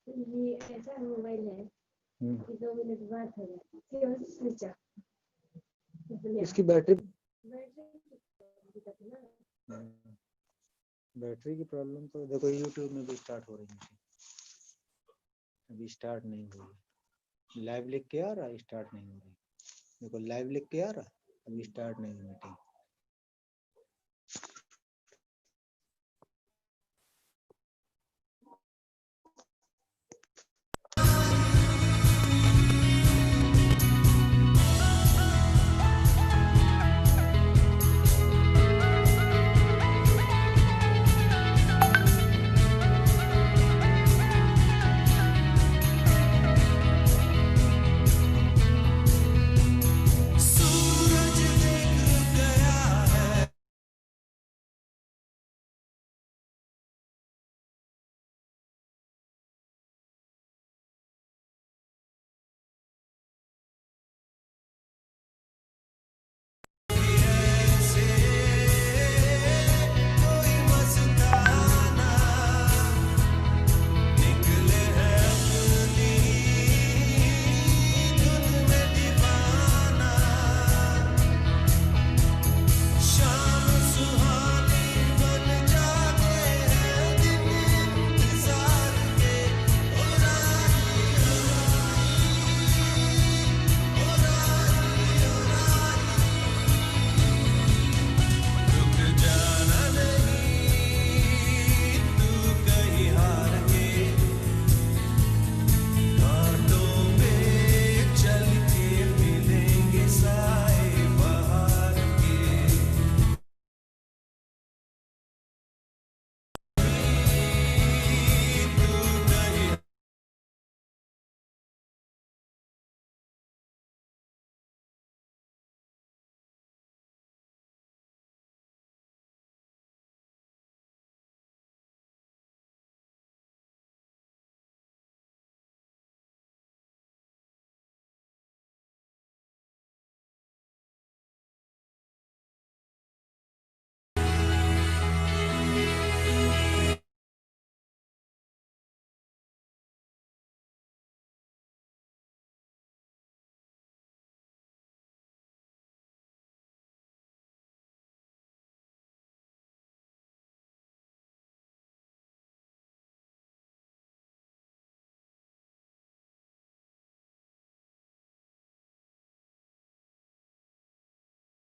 ये ऐसा मोबाइल है कि 2 मिनट बाद हो जाता है, फिर स्विच ऑफ। इसकी बैटरी दिक्कत है ना। बैटरी की प्रॉब्लम तो देखो यूट्यूब में भी स्टार्ट हो रही है, अभी स्टार्ट नहीं हुई है। लाइव लिख के आ रहा है, स्टार्ट नहीं हो रही। देखो लाइव लिख के आ रहा है, अभी स्टार्ट नहीं हुई मीटिंग।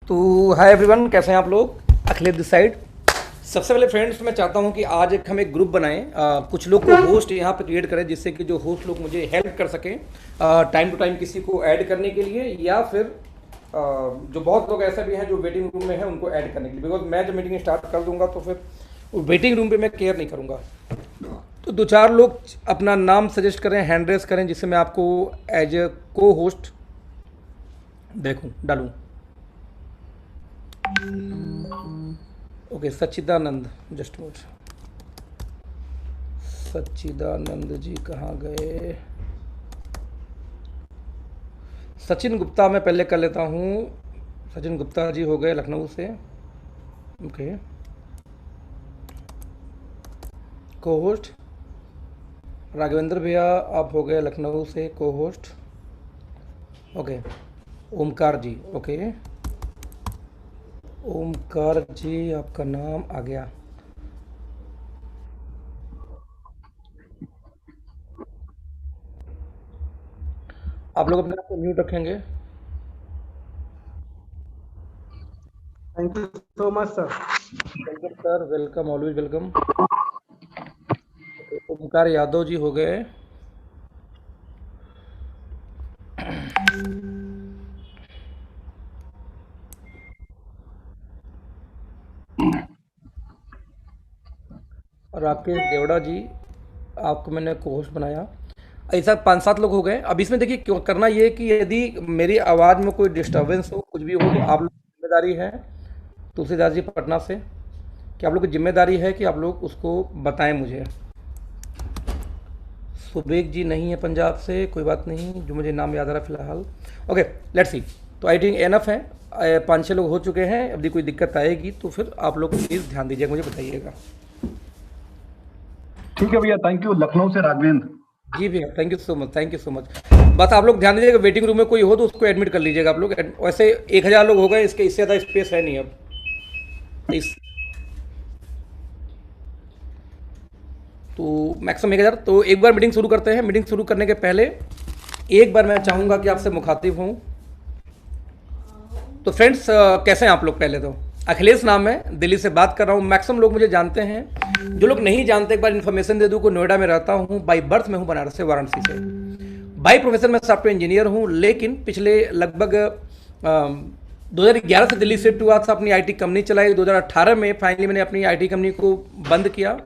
तो हाय एवरीवन, कैसे हैं आप लोग। Akhilesh this side. सबसे पहले फ्रेंड्स मैं चाहता हूं कि आज हम एक ग्रुप बनाएं, कुछ लोग को होस्ट यहां पे क्रिएट करें, जिससे कि जो होस्ट लोग मुझे हेल्प कर सकें टाइम टू टाइम किसी को ऐड करने के लिए, या फिर जो बहुत लोग ऐसे भी हैं जो वेटिंग रूम में हैं उनको ऐड करने के लिए। बिकॉज मैं जब मीटिंग स्टार्ट कर दूंगा तो फिर वेटिंग रूम पर मैं केयर नहीं करूँगा। तो 2-4 लोग अपना नाम सजेस्ट करें, हैंड रेस करें, जिससे मैं आपको एज ए को होस्ट डालूँ। ओके, सच्चिदानंद, जस्ट मिनट। सच्चिदानंद जी कहाँ गए। सचिन गुप्ता मैं पहले कर लेता हूँ। सचिन गुप्ता जी हो गए लखनऊ से। ओके, को होस्ट राघवेंद्र भैया आप हो गए लखनऊ से को होस्ट। ओके, ओमकार जी। ओके, ओमकार जी आपका नाम आ गया। आप लोग अपने आप को म्यूट रखेंगे। Thank you so much sir. Welcome sir, welcome, always welcome. Omkar Yadav ji हो गए। राकेश देवड़ा जी, आपको मैंने कोहोस्ट बनाया। ऐसा 5-7 लोग हो गए। अब इसमें देखिए क्यों करना ये है कि यदि मेरी आवाज़ में कोई डिस्टरबेंस हो, कुछ भी हो, तो आप लोग की जिम्मेदारी है, तुलसीदास जी पटना से, कि आप लोग की जिम्मेदारी है कि आप लोग उसको बताएं मुझे। सुबेग जी नहीं है पंजाब से, कोई बात नहीं, जो मुझे नाम याद आ रहा है फिलहाल। Okay, let's see. तो आई थिंक एनफ है, 5-6 लोग हो चुके हैं। यदि कोई दिक्कत आएगी तो फिर आप लोग प्लीज़ ध्यान दीजिएगा, मुझे बताइएगा। ठीक है भैया, थैंक यू। लखनऊ से राघवेंद्र। जी भैया, thank you so much, thank you so much. बस आप लोग ध्यान दीजिएगा, वेटिंग रूम में कोई हो तो उसको एडमिट कर लीजिएगा आप लोग। वैसे 1000 लोग हो गए, इसके इससे ज़्यादा स्पेस है नहीं अब। इस तो मैक्सिमम 1000। तो एक बार मीटिंग शुरू करते हैं। मीटिंग शुरू करने के पहले एक बार मैं चाहूँगा कि आपसे मुखातिब हूँ। तो फ्रेंड्स, कैसे हैं आप लोग? पहले तो अखिलेश नाम है, दिल्ली से बात कर रहा हूँ। मैक्सिमम लोग मुझे जानते हैं। जो लोग नहीं जानते, एक बार इन्फॉर्मेशन दे दूँ को नोएडा में रहता हूँ। बाई बर्थ मैं हूँ बनारस से, वाराणसी से। बाई प्रोफेशन मैं सॉफ्टवेयर इंजीनियर हूँ, लेकिन पिछले लगभग 2011 से दिल्ली शिफ्ट हुआ था। अपनी आईटी कंपनी चलाई। 2018 में फाइनली मैंने अपनी आईटी कंपनी को बंद किया।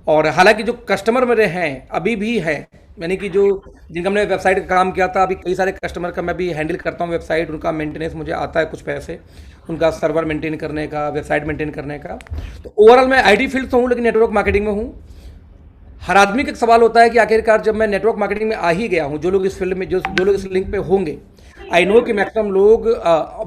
और हालांकि जो कस्टमर मेरे हैं अभी भी है, यानी कि जो जिनका मैंने वेबसाइट का काम किया था, अभी कई सारे कस्टमर का मैं भी हैंडल करता हूँ। वेबसाइट उनका मेंटेनेंस मुझे आता है, कुछ पैसे उनका सर्वर मेंटेन करने का, वेबसाइट मेंटेन करने का। तो ओवरऑल मैं आईटी फील्ड से हूँ, लेकिन नेटवर्क मार्केटिंग में हूँ। हर आदमी का एक सवाल होता है कि आखिरकार जब मैं नेटवर्क मार्केटिंग में आ ही गया हूँ, जो लोग इस फील्ड में जो लोग इस लिंक पे होंगे, आई नो कि मैक्सिमम लोग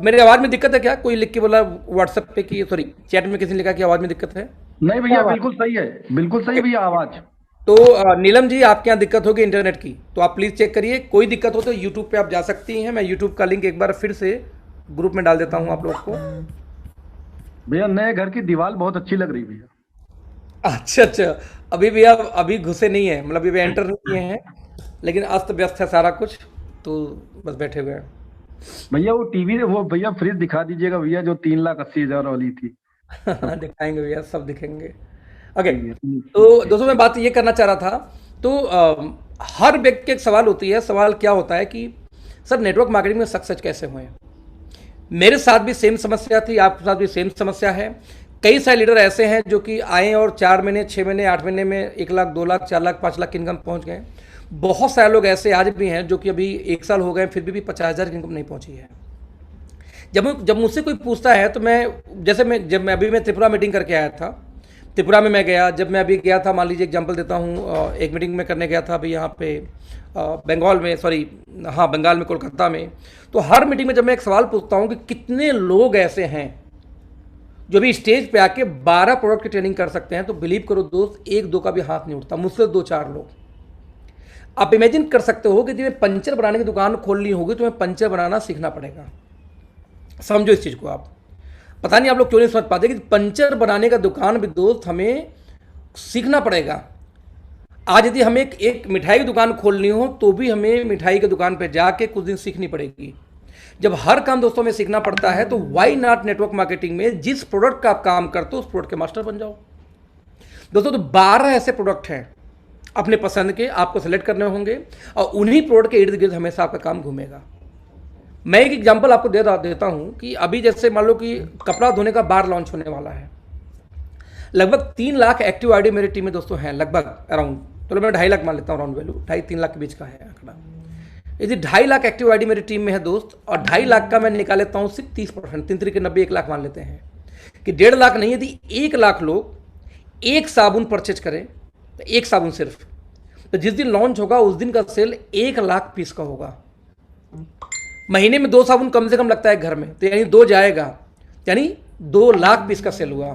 मेरे आवाज़ में दिक्कत है क्या? कोई लिख के बोला व्हाट्सएप पे कि सॉरी चैट में किसी ने लिखा कि आवाज़ में दिक्कत है। नहीं भैया, बिल्कुल सही है, बिल्कुल सही भैया आवाज। तो नीलम जी, आपके यहाँ दिक्कत होगी इंटरनेट की, तो आप प्लीज़ चेक करिए। कोई दिक्कत हो तो यूट्यूब पे आप जा सकती हैं। मैं यूट्यूब का लिंक एक बार फिर से ग्रुप में डाल देता हूँ आप लोग को। भैया नए घर की दीवार बहुत अच्छी लग रही भैया। अच्छा अच्छा, अभी भी आप अभी घुसे नहीं है, मतलब अभी एंटर नहीं किए हैं, लेकिन अस्त व्यस्त है सारा कुछ, तो बस बैठे हुए हैं। भैया वो टीवी वो भैया फ्रिज दिखा दीजिएगा भैया, जो 3,80,000 वाली थी। दिखाएंगे भैया, सब दिखेंगे। ओके, तो दोस्तों मैं बात ये करना चाह रहा था। तो हर व्यक्ति की एक सवाल होती है। सवाल क्या होता है कि सर नेटवर्क मार्केटिंग में सक्सेस कैसे हुए? मेरे साथ भी सेम समस्या थी, आपके साथ भी सेम समस्या है। कई सारे लीडर ऐसे हैं जो कि आए और 4 महीने, 6 महीने, 8 महीने में 1 लाख, 2 लाख, 4 लाख, 5 लाख की इनकम पहुंच गए। बहुत सारे लोग ऐसे आज भी हैं जो कि अभी 1 साल हो गए फिर भी 50,000 की इनकम नहीं पहुंची है। जब मुझसे कोई पूछता है तो जब मैं अभी त्रिपुरा मीटिंग करके आया था, त्रिपुरा में मैं गया। जब मैं अभी गया था, मान लीजिए एग्जांपल देता हूँ, एक मीटिंग में करने गया था अभी यहाँ पे बंगाल में, कोलकाता में। तो हर मीटिंग में जब मैं एक सवाल पूछता हूँ कि कितने लोग ऐसे हैं जो भी स्टेज पे आके 12 प्रोडक्ट की ट्रेनिंग कर सकते हैं, तो बिलीव करो दोस्त, 1-2 का भी हाथ नहीं उठता, मुझसे 2-4 लोग। आप इमेजिन कर सकते हो कि तुम्हें पंचर बनाने की दुकान खोलनी होगी, तुम्हें पंचर बनाना सीखना पड़ेगा। समझो इस चीज़ को आप। पता नहीं आप लोग क्यों नहीं समझ पाते कि पंचर बनाने का दुकान भी दोस्त हमें सीखना पड़ेगा। आज यदि हमें एक मिठाई की दुकान खोलनी हो तो भी हमें मिठाई की दुकान पर जाके कुछ दिन सीखनी पड़ेगी। जब हर काम दोस्तों में सीखना पड़ता है, तो वाई नॉट नेटवर्क मार्केटिंग में जिस प्रोडक्ट का आप काम करते हो उस प्रोडक्ट के मास्टर बन जाओ दोस्तों। तो 12 ऐसे प्रोडक्ट हैं अपने पसंद के, आपको सेलेक्ट करने होंगे और उन्हीं प्रोडक्ट के इर्द गिर्द हमेशा आपका काम घूमेगा। मैं एक एग्जांपल आपको देता हूं कि अभी जैसे मान लो कि कपड़ा धोने का बार लॉन्च होने वाला है। लगभग 3 लाख एक्टिव आईडी मेरी टीम में दोस्तों हैं, लगभग अराउंड, तो मैं 2.5 लाख मान लेता हूँ, राउंड वैल्यू 2.5-3 लाख के बीच का है आंकड़ा। यदि 2.5 लाख एक्टिव आईडी मेरी टीम में है दोस्त, और 2.5 लाख का मैं निकाल लेता हूँ सिर्फ 30%, 3 के 90, 1 लाख मान लेते हैं कि 1.5 लाख नहीं, यदि 1 लाख लोग एक साबुन परचेज करें, तो एक साबुन सिर्फ, तो जिस दिन लॉन्च होगा उस दिन का सेल 1 लाख पीस का होगा। महीने में 2 साबुन कम से कम लगता है घर में, तो यानी 2 जाएगा, यानी 2 लाख पीस का सेल हुआ।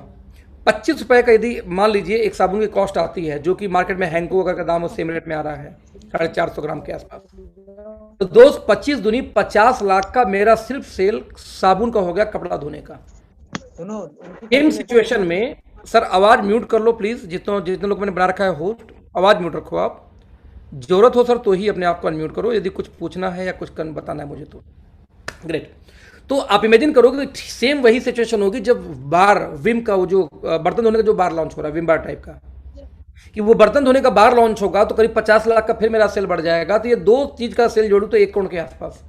25 रुपए का यदि मान लीजिए एक साबुन की कॉस्ट आती है, जो कि मार्केट में हैंको का दाम सेम रेट में आ रहा है 450 ग्राम के आसपास, तो दोस्त 25 दूनी 50 लाख का मेरा सिर्फ सेल साबुन का हो गया, कपड़ा धोने का। सेम सिचुएशन में सर आवाज म्यूट कर लो प्लीज, जितने लोग मैंने बना रखा है होस्ट, आवाज म्यूट रखो आप। जरूरत हो सर तो ही अपने आप को अनम्यूट करो, यदि कुछ पूछना है या कुछ बताना है मुझे तो ग्रेट। तो आप इमेजिन करोगे कि सेम वही सिचुएशन होगी जब बार विम का वो जो बर्तन धोने का जो बार लॉन्च हो रहा है, विम बार टाइप का, कि वो बर्तन धोने का बार लॉन्च होगा तो करीब 50 लाख का फिर मेरा सेल बढ़ जाएगा। तो ये 2 चीज का सेल जोड़ू तो 1 करोड़ के आसपास।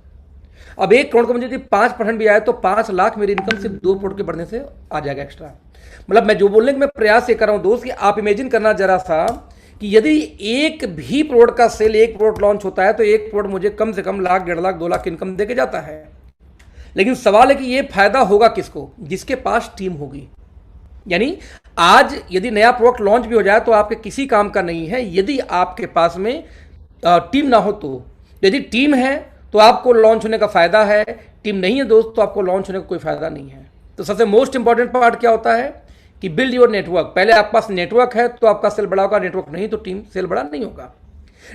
अब 1 करोड़ को मुझे 5% भी आए तो 5 लाख मेरी इनकम सिर्फ 2 करोड़ के बढ़ने से आ जाएगा एक्स्ट्रा। मतलब मैं जो बोलने का मैं प्रयास ये कर रहा हूं दोस्त कि आप इमेजिन करना जरा सा कि यदि एक भी प्रोडक्ट का सेल, एक प्रोडक्ट लॉन्च होता है तो एक प्रोडक्ट मुझे कम से कम लाख, 1.5 लाख, 2 लाख की इनकम देके जाता है। लेकिन सवाल है कि ये फायदा होगा किसको? जिसके पास टीम होगी। यानी आज यदि नया प्रोडक्ट लॉन्च भी हो जाए तो आपके किसी काम का नहीं है यदि आपके पास में टीम ना हो। तो यदि टीम है तो आपको लॉन्च होने का फायदा है, टीम नहीं है दोस्त तो आपको लॉन्च होने का कोई फायदा नहीं है। तो सबसे मोस्ट इंपॉर्टेंट पार्ट क्या होता है कि बिल्ड योर नेटवर्क। पहले आपके पास नेटवर्क है तो आपका सेल बड़ा होगा, नेटवर्क नहीं तो टीम सेल बड़ा नहीं होगा।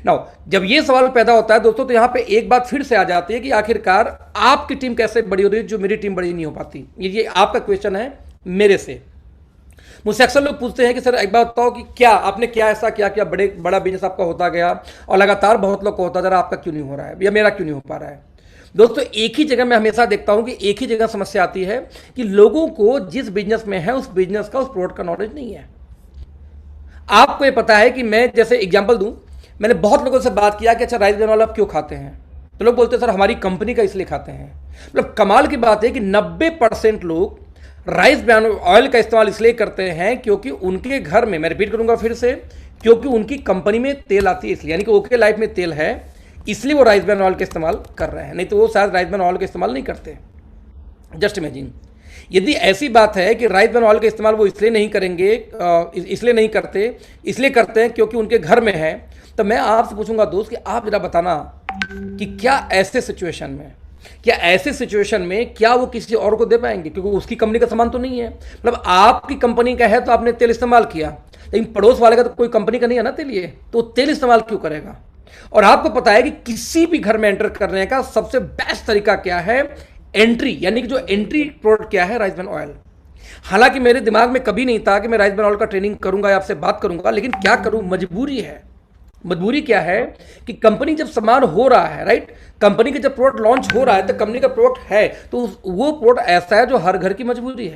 नाउ जब ये सवाल पैदा होता है दोस्तों, तो यहां पे एक बात फिर से आ जाती है कि आखिरकार आपकी टीम कैसे बड़ी हो रही है जो मेरी टीम बड़ी नहीं हो पाती। ये आपका क्वेश्चन है मेरे से। मुझसे अक्सर लोग पूछते हैं कि सर एक बात बताओ कि क्या आपने क्या ऐसा किया बड़ा बिजनेस आपका होता गया और लगातार बहुत लोग को होता जा रहा, आपका क्यों नहीं हो रहा है या मेरा क्यों नहीं हो पा रहा है। दोस्तों एक ही जगह मैं हमेशा देखता हूं कि एक ही जगह समस्या आती है कि लोगों को जिस बिजनेस में है उस बिजनेस का, उस प्रोडक्ट का नॉलेज नहीं है। आपको ये पता है कि मैं जैसे एग्जांपल दूं, मैंने बहुत लोगों से बात किया कि अच्छा राइस ब्रान ऑयल आप क्यों खाते हैं, तो लोग बोलते हैं सर हमारी कंपनी का इसलिए खाते हैं। मतलब कमाल की बात है कि 90% लोग राइस ब्रान ऑयल का इस्तेमाल इसलिए करते हैं क्योंकि उनके घर में, मैं रिपीट करूंगा फिर से, क्योंकि उनकी कंपनी में तेल आती है इसलिए, यानी कि ओके लाइफ में तेल है इसलिए वो राइस ब्रान ऑयल का इस्तेमाल कर रहे हैं, नहीं तो वो शायद राइस ब्रान ऑयल का इस्तेमाल नहीं करते। जस्ट इमेजिन, यदि ऐसी बात है कि राइस ब्रान ऑयल का इस्तेमाल वो इसलिए नहीं करेंगे, इसलिए नहीं करते, इसलिए करते हैं क्योंकि उनके घर में है, तो मैं आपसे पूछूंगा दोस्त कि आप जरा बताना कि क्या ऐसे सिचुएशन में क्या वो किसी और को दे पाएंगे, क्योंकि उसकी कंपनी का सामान तो नहीं है। मतलब आपकी कंपनी का है तो आपने तेल इस्तेमाल किया, लेकिन पड़ोस वाले का तो कोई कंपनी का नहीं है ना तेल, ये तो तेल इस्तेमाल क्यों करेगा। और आपको पता है कि किसी भी घर में एंटर करने का सबसे बेस्ट तरीका क्या है, एंट्री, यानी कि जो एंट्री प्रोडक्ट क्या है, राइस ब्रान ऑयल। हालांकि मेरे दिमाग में कभी नहीं था कि मैं राइस ब्रान ऑयल का ट्रेनिंग करूंगा या आपसे बात करूंगा, लेकिन क्या करूं, मजबूरी है। मजबूरी क्या है कि कंपनी जब सामान हो रहा है, राइट, कंपनी का जब प्रोडक्ट लॉन्च हो रहा है तो कंपनी का प्रोडक्ट है, तो वो प्रोडक्ट ऐसा है जो हर घर की मजबूरी है।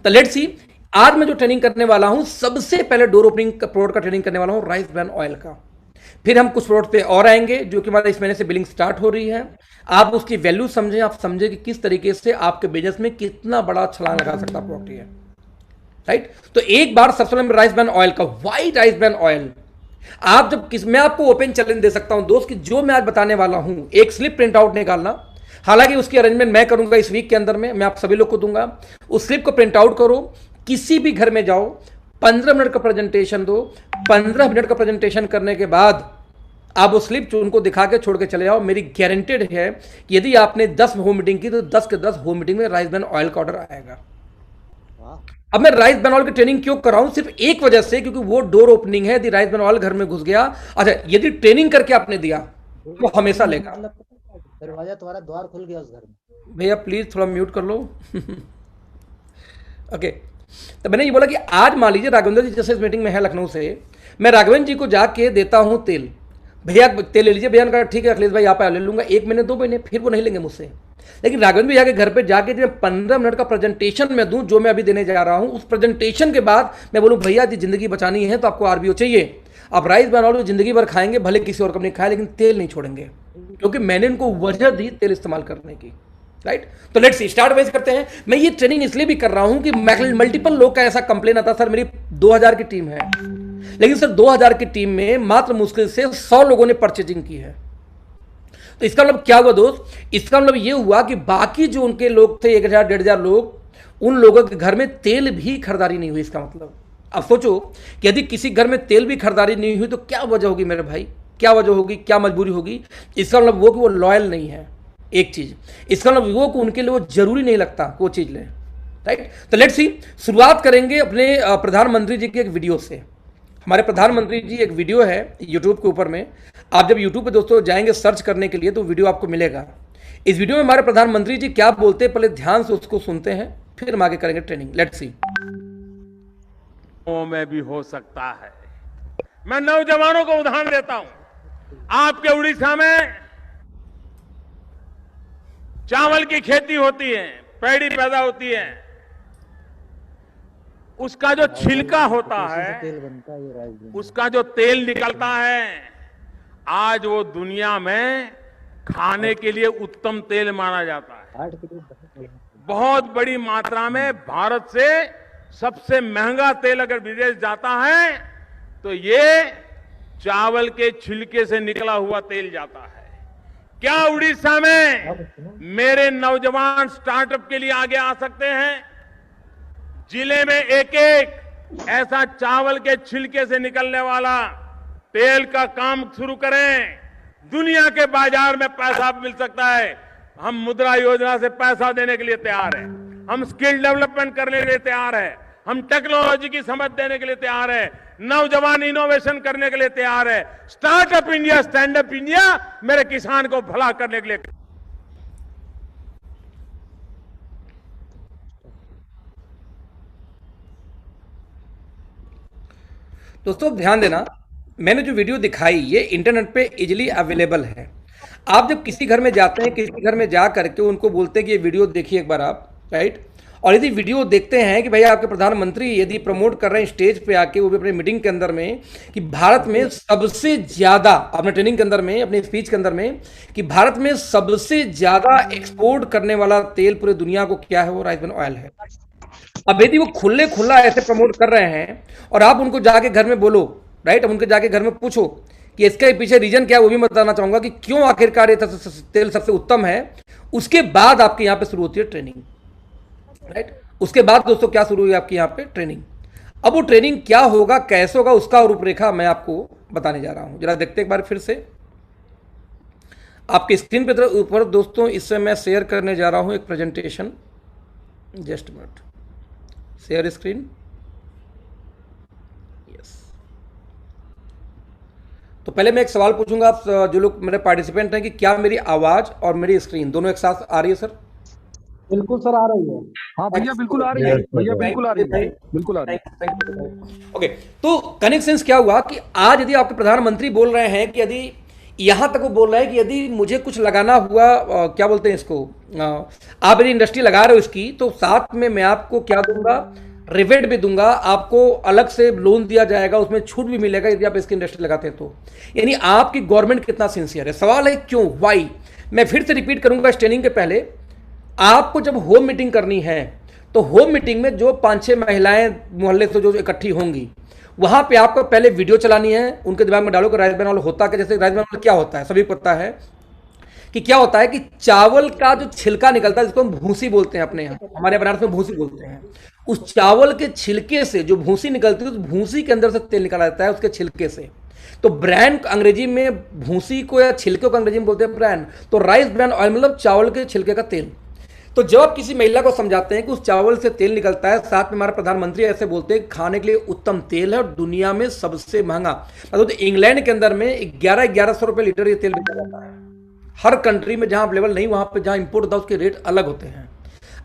तो लेट्स सी, आज मैं जो ट्रेनिंग करने वाला हूं, सबसे पहले डोर ओपनिंग प्रोडक्ट का ट्रेनिंग करने वाला हूं राइस ब्रान ऑयल का। फिर हम कुछ प्रोडक्ट पे और आएंगे जो कि हमारे इस महीने से बिलिंग स्टार्ट हो रही है। आप उसकी वैल्यू समझें, आप समझें कि किस तरीके से आपके बिजनेस में कितना बड़ा छलांग लगा सकता प्रोडक्ट है, राइट। तो एक बार सबसे पहले राइस ब्रान ऑयल का, व्हाई राइस ब्रान ऑयल। आप जब मैं आपको ओपन चैलेंज दे सकता हूं दोस्त कि जो मैं आज बताने वाला हूं, एक स्लिप प्रिंट आउट निकालना, हालांकि उसकी अरेंजमेंट मैं करूंगा इस वीक के अंदर में, मैं आप सभी लोग को दूंगा। उस स्लिप को प्रिंट आउट करो, किसी भी घर में जाओ, 15 मिनट का प्रेजेंटेशन दो, 15 मिनट का प्रेजेंटेशन करने के बाद आप वो स्लिप उनको दिखा के छोड़ के चले जाओ। मेरी गारंटेड है कि यदि आपने 10 होम मीटिंग की तो 10 के 10 होम मीटिंग में राइस ब्रान ऑयल का ऑर्डर आएगा। अब मैं राइस ब्रान ऑयल की ट्रेनिंग क्यों कर रहा हूं, सिर्फ एक वजह से, क्योंकि वो डोर ओपनिंग है। यदि राइस ब्रान ऑयल घर में घुस गया, अच्छा यदि ट्रेनिंग करके आपने दिया वो हमेशा लेगा। दरवाजा तुम्हारा द्वार खुल गया उस घर में। भैया प्लीज थोड़ा म्यूट कर लो। ओके, तो मैंने ये बोला कि आज मान लीजिए राघवेंद्र जी जैसे इस मीटिंग में है लखनऊ से, मैं राघवेंद्र जी को जाके देता हूं तेल, भैया तेल ले लीजिए, भैया ने कहा ठीक है अखिलेश भाई आप ले लूंगा, 1 महीने 2 महीने, फिर वो नहीं लेंगे मुझसे। लेकिन राघवेंद्र भैया के घर पे जाके जब 15 मिनट का प्रेजेंटेशन मैं दूं, जो मैं अभी देने जा रहा हूं, उस प्रेजेंटेशन के बाद मैं बोलूं भैया जी जिंदगी बचानी है तो आपको आरबीओ चाहिए, आप राइस ब्रान ऑयल जिंदगी भर खाएंगे, भले किसी और कंपनी खाए लेकिन तेल नहीं छोड़ेंगे, क्योंकि मैंने इनको वजह दी तेल इस्तेमाल करने की, राइट। तो लेट्स स्टार्ट वाइज करते हैं। मैं ये ट्रेनिंग इसलिए भी कर रहा हूं कि मल्टीपल लोग का ऐसा कंप्लेन आता, सर मेरी 2000 की टीम है, लेकिन सर 2000 की टीम में मात्र मुश्किल से 100 लोगों ने परचेजिंग की है। तो इसका मतलब क्या हुआ दोस्त, इसका मतलब ये हुआ कि बाकी जो उनके लोग थे 1000 1500 लोग, उन लोगों के घर में तेल भी खरीदारी नहीं हुई। इसका मतलब अब सोचो कि यदि किसी घर में तेल भी खरीदारी नहीं हुई तो क्या वजह होगी मेरे भाई, क्या वजह होगी, क्या मजबूरी होगी। इसका मतलब वो कि वो लॉयल नहीं है, एक चीज। इसका मतलब वो कि उनके लिए वो जरूरी नहीं लगता कि वो चीज लें, राइट। तो लेट्स सी, शुरुआत करेंगे अपने प्रधानमंत्री जी के एक वीडियो से। हमारे प्रधानमंत्री जी एक वीडियो है यूट्यूब के ऊपर में, आप जब यूट्यूब पे दोस्तों जाएंगे सर्च करने के लिए तो वीडियो आपको मिलेगा। इस वीडियो में हमारे प्रधानमंत्री जी क्या बोलते हैं, पहले ध्यान से उसको सुनते हैं, फिर हम आगे करेंगे ट्रेनिंग। Let's see. में भी हो सकता है। मैं नौजवानों को उदाहरण देता हूं। आपके उड़ीसा में चावल की खेती होती है, पैडी पैदा होती है, उसका जो छिलका होता है, तेल बनता है ये राइस ब्रान। उसका जो तेल निकलता है, आज वो दुनिया में खाने के लिए उत्तम तेल माना जाता है। 8 किलो बहुत बड़ी मात्रा में भारत से सबसे महंगा तेल अगर विदेश जाता है तो ये चावल के छिलके से निकला हुआ तेल जाता है। क्या उड़ीसा में मेरे नौजवान स्टार्टअप के लिए आगे आ सकते हैं? जिले में एक एक ऐसा चावल के छिलके से निकलने वाला तेल का काम शुरू करें, दुनिया के बाजार में पैसा मिल सकता है। हम मुद्रा योजना से पैसा देने के लिए तैयार हैं, हम स्किल डेवलपमेंट करने के लिए तैयार हैं, हम टेक्नोलॉजी की समझ देने के लिए तैयार है, नौजवान इनोवेशन करने के लिए तैयार है, startup India, stand up India मेरे किसान को भला करने के लिए। दोस्तों ध्यान देना, मैंने जो वीडियो दिखाई ये इंटरनेट पे इजीली अवेलेबल है। आप जब किसी घर में जाते हैं, किसी घर में जा करके उनको बोलते हैं कि ये वीडियो देखिए एक बार आप, राइट, और यदि वीडियो देखते हैं कि भैया आपके प्रधानमंत्री यदि प्रमोट कर रहे हैं स्टेज पे आके, वो भी अपने मीटिंग के अंदर में, कि भारत में सबसे ज्यादा, अपने ट्रेनिंग के अंदर में, अपनी स्पीच के अंदर में, कि भारत में सबसे ज्यादा एक्सपोर्ट करने वाला तेल पूरे दुनिया को क्या है, वो राइस ब्रान ऑयल है। अब यदि वो खुले खुला ऐसे प्रमोट कर रहे हैं और आप उनको जाके घर में बोलो, राइट, अब उनके जाके घर में पूछो कि इसके पीछे रीजन क्या है, वो भी मैं बताना चाहूंगा कि क्यों आखिरकार ये तेल सबसे उत्तम है। उसके बाद आपके यहाँ पे शुरू होती है ट्रेनिंग, राइट। उसके बाद दोस्तों क्या शुरू हुई आपकी यहाँ पे ट्रेनिंग। अब वो ट्रेनिंग क्या होगा, कैसे होगा, उसका रूपरेखा मैं आपको बताने जा रहा हूं। जरा देखते हैं एक बार फिर से आपकी स्क्रीन पे ऊपर दोस्तों, इससे मैं शेयर करने जा रहा हूं एक presentation. Just minute, share screen, yes. तो पहले मैं एक सवाल पूछूंगा आप जो लोग मेरे पार्टिसिपेंट हैं कि क्या मेरी आवाज और मेरी स्क्रीन दोनों एक साथ आ रही है सर? बिल्कुल सर, आ रही है। हाँ भैया बिल्कुल आ रही है, भैया बिल्कुल आ रही है, बिल्कुल आ रही है। ओके, तो कनेक्ट सेंस क्या हुआ कि आज यदि आपके प्रधानमंत्री बोल रहे हैं कि यदि यहां तक वो बोल रहे हैं कि यदि मुझे कुछ लगाना हुआ, क्या बोलते हैं इसको, आप यदि इंडस्ट्री लगा रहे हो इसकी, तो साथ में मैं आपको क्या दूंगा, रिवेट भी दूंगा, आपको अलग से लोन दिया जाएगा, उसमें छूट भी मिलेगा यदि आप इसकी इंडस्ट्री लगाते हैं तो। यानी आपकी गवर्नमेंट कितना सिंसियर है। सवाल है क्यों, वाई। मैं फिर से रिपीट करूंगा इस ट्रेनिंग के पहले, आपको जब होम मीटिंग करनी है तो होम मीटिंग में जो 5-6 महिलाएं मोहल्ले से जो इकट्ठी होंगी, वहां पे आपको पहले वीडियो चलानी है, उनके दिमाग में डालो कि राइस ब्रान ऑयल होता क्या। जैसे राइस ब्रान ऑयल क्या होता है, सभी पता है कि क्या होता है, कि चावल का जो छिलका निकलता है, जिसको हम भूसी बोलते हैं, अपने यहाँ हमारे बनारस में भूसी बोलते हैं, उस चावल के छिलके से जो भूसी निकलती है, उस भूसी के अंदर से तेल निकाला जाता है उसके छिलके से। तो ब्रांड अंग्रेजी में भूसी को या छिलके को अंग्रेजी में बोलते हैं ब्रांड। तो राइस ब्रान ऑयल मतलब चावल के छिलके का तेल। तो जब आप किसी महिला को समझाते हैं कि उस चावल से तेल निकलता है, साथ में हमारे प्रधानमंत्री ऐसे बोलते हैं खाने के लिए उत्तम तेल है और दुनिया में सबसे महंगा, मतलब तो इंग्लैंड के अंदर में 1100 रुपए लीटर ये तेल बिका जाता है। हर कंट्री में जहां अवेलेबल नहीं, वहां पे जहां इंपोर्ट होता है उसके रेट अलग होते हैं।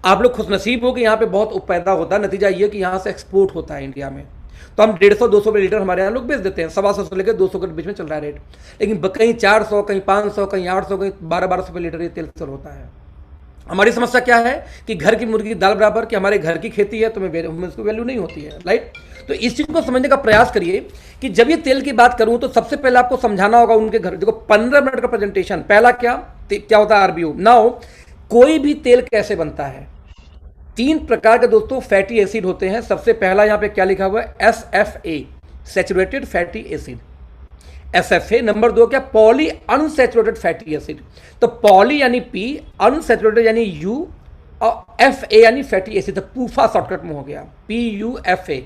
आप लोग खुशनसीब हो कि यहाँ पे बहुत पैदा होता है, नतीजा ये कि यहाँ से एक्सपोर्ट होता है इंडिया में। तो हम 150-200 रुपये लीटर हमारे यहाँ लोग बेच देते हैं, 125 से लेकर 200 के बीच में चल रहा है रेट। लेकिन कहीं 400, कहीं 500, कहीं 800, कहीं 1200 रुपये लीटर ये तेल सेल होता है। हमारी समस्या क्या है कि घर की मुर्गी दाल बराबर, कि हमारे घर की खेती है तो हमें इसको वैल्यू नहीं होती है, राइट। तो इस चीज को समझने का प्रयास करिए कि जब ये तेल की बात करूं तो सबसे पहले आपको समझाना होगा उनके घर। देखो 15 मिनट का प्रेजेंटेशन। पहला क्या होता है आरबीओ। नाउ कोई भी तेल कैसे बनता है, 3 प्रकार के दोस्तों फैटी एसिड होते हैं। सबसे पहला यहां पे क्या लिखा हुआ है, SFA, saturated fatty acid, SFA। Number 2 क्या, पॉली अनसैचुरेटेड फैटी एसिड। तो पॉली यानी P, अनसैचुरेटेड यानी U, और FA यानी फैटी एसिड। तो पूफा शॉर्टकट में हो गया, PUFA,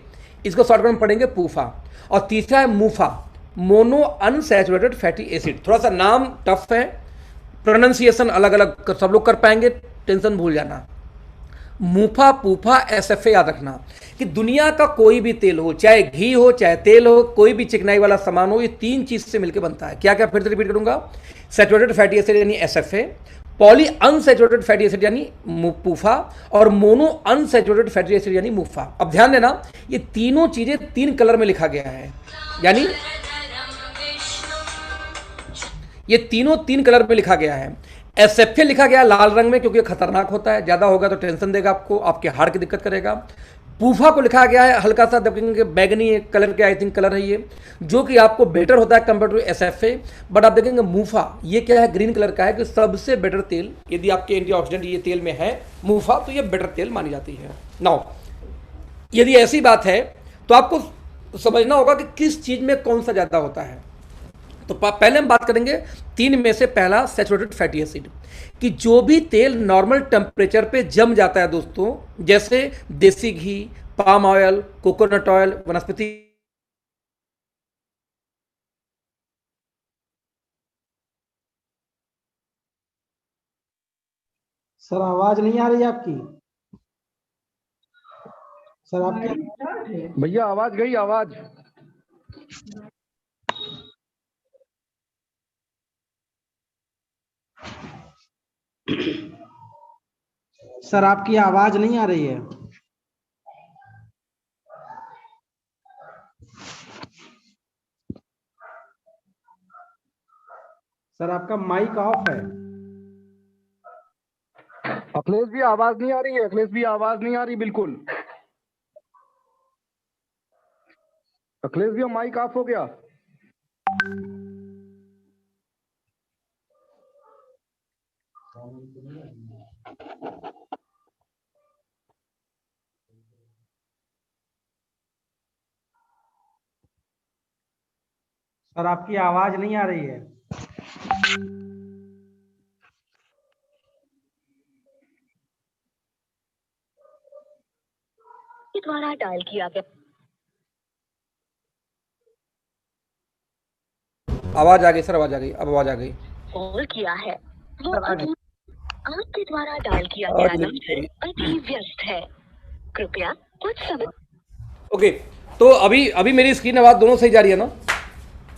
इसको शॉर्टकट में पढ़ेंगे पूफा। और तीसरा है मूफा, मोनो अनसैचुरेटेड फैटी एसिड। थोड़ा सा नाम टफ है, प्रोनाउंसिएशन अलग अलग सब लोग कर पाएंगे, टेंशन भूल जाना। मूफा, पूफा, SFA याद रखना कि दुनिया का कोई भी तेल हो, चाहे घी हो, चाहे तेल हो, कोई भी चिकनाई वाला सामान हो, ये 3 चीज से मिलकर बनता है। क्या क्या, फिर से रिपीट करूंगा, सैचुरेटेड फैटी एसिड यानी SFA, poly unsaturated fatty acid यानी पूफा, और मोनो अनसैचुरेटेड फैटी एसिड यानी मूफा। अब ध्यान देना, ये तीनों चीजें 3 कलर में लिखा गया है, यानी ये तीनों 3 कलर में लिखा गया है। SFA लिखा गया लाल रंग में क्योंकि खतरनाक होता है, ज्यादा होगा तो टेंशन देगा आपको, आपके हार्ट की दिक्कत करेगा। पूफा को लिखा गया है हल्का सा देखेंगे बैगनी कलर के, आई थिंक कलर है ये, जो कि आपको बेटर होता है कंपेयर टू SFA। बट आप देखेंगे मूफा, ये क्या है, ग्रीन कलर का है, कि सबसे बेटर तेल यदि आपके एंटीऑक्सीडेंट ये तेल में है मूफा, तो ये बेटर तेल मानी जाती है। नाउ यदि ऐसी बात है तो आपको समझना होगा कि किस चीज में कौन सा ज्यादा होता है। तो पहले हम बात करेंगे 3 में से पहला सैचुरेटेड फैटी एसिड, कि जो भी तेल नॉर्मल टेम्परेचर पे जम जाता है दोस्तों, जैसे देसी घी, पाम ऑयल, कोकोनट ऑयल, वनस्पति। सर आवाज नहीं आ रही आपकी। सर आपकी भैया आवाज गई, आवाज। सर आपकी आवाज नहीं आ रही है। सर आपका माइक ऑफ है। अखिलेश भी आवाज नहीं आ रही है, अखिलेश भी आवाज नहीं आ रही बिल्कुल। अखिलेश भी माइक ऑफ हो गया। सर आपकी आवाज नहीं आ रही है। द्वारा डायल किया गया। आवाज आ गई सर, आवाज आ गई, अब आवाज आ गई। कॉल किया है वो आपके द्वारा डायल किया गया नंबर अभी व्यस्त है, कृपया कुछ समय। ओके, तो अभी मेरी स्क्रीन आवाज दोनों सही जा रही है ना?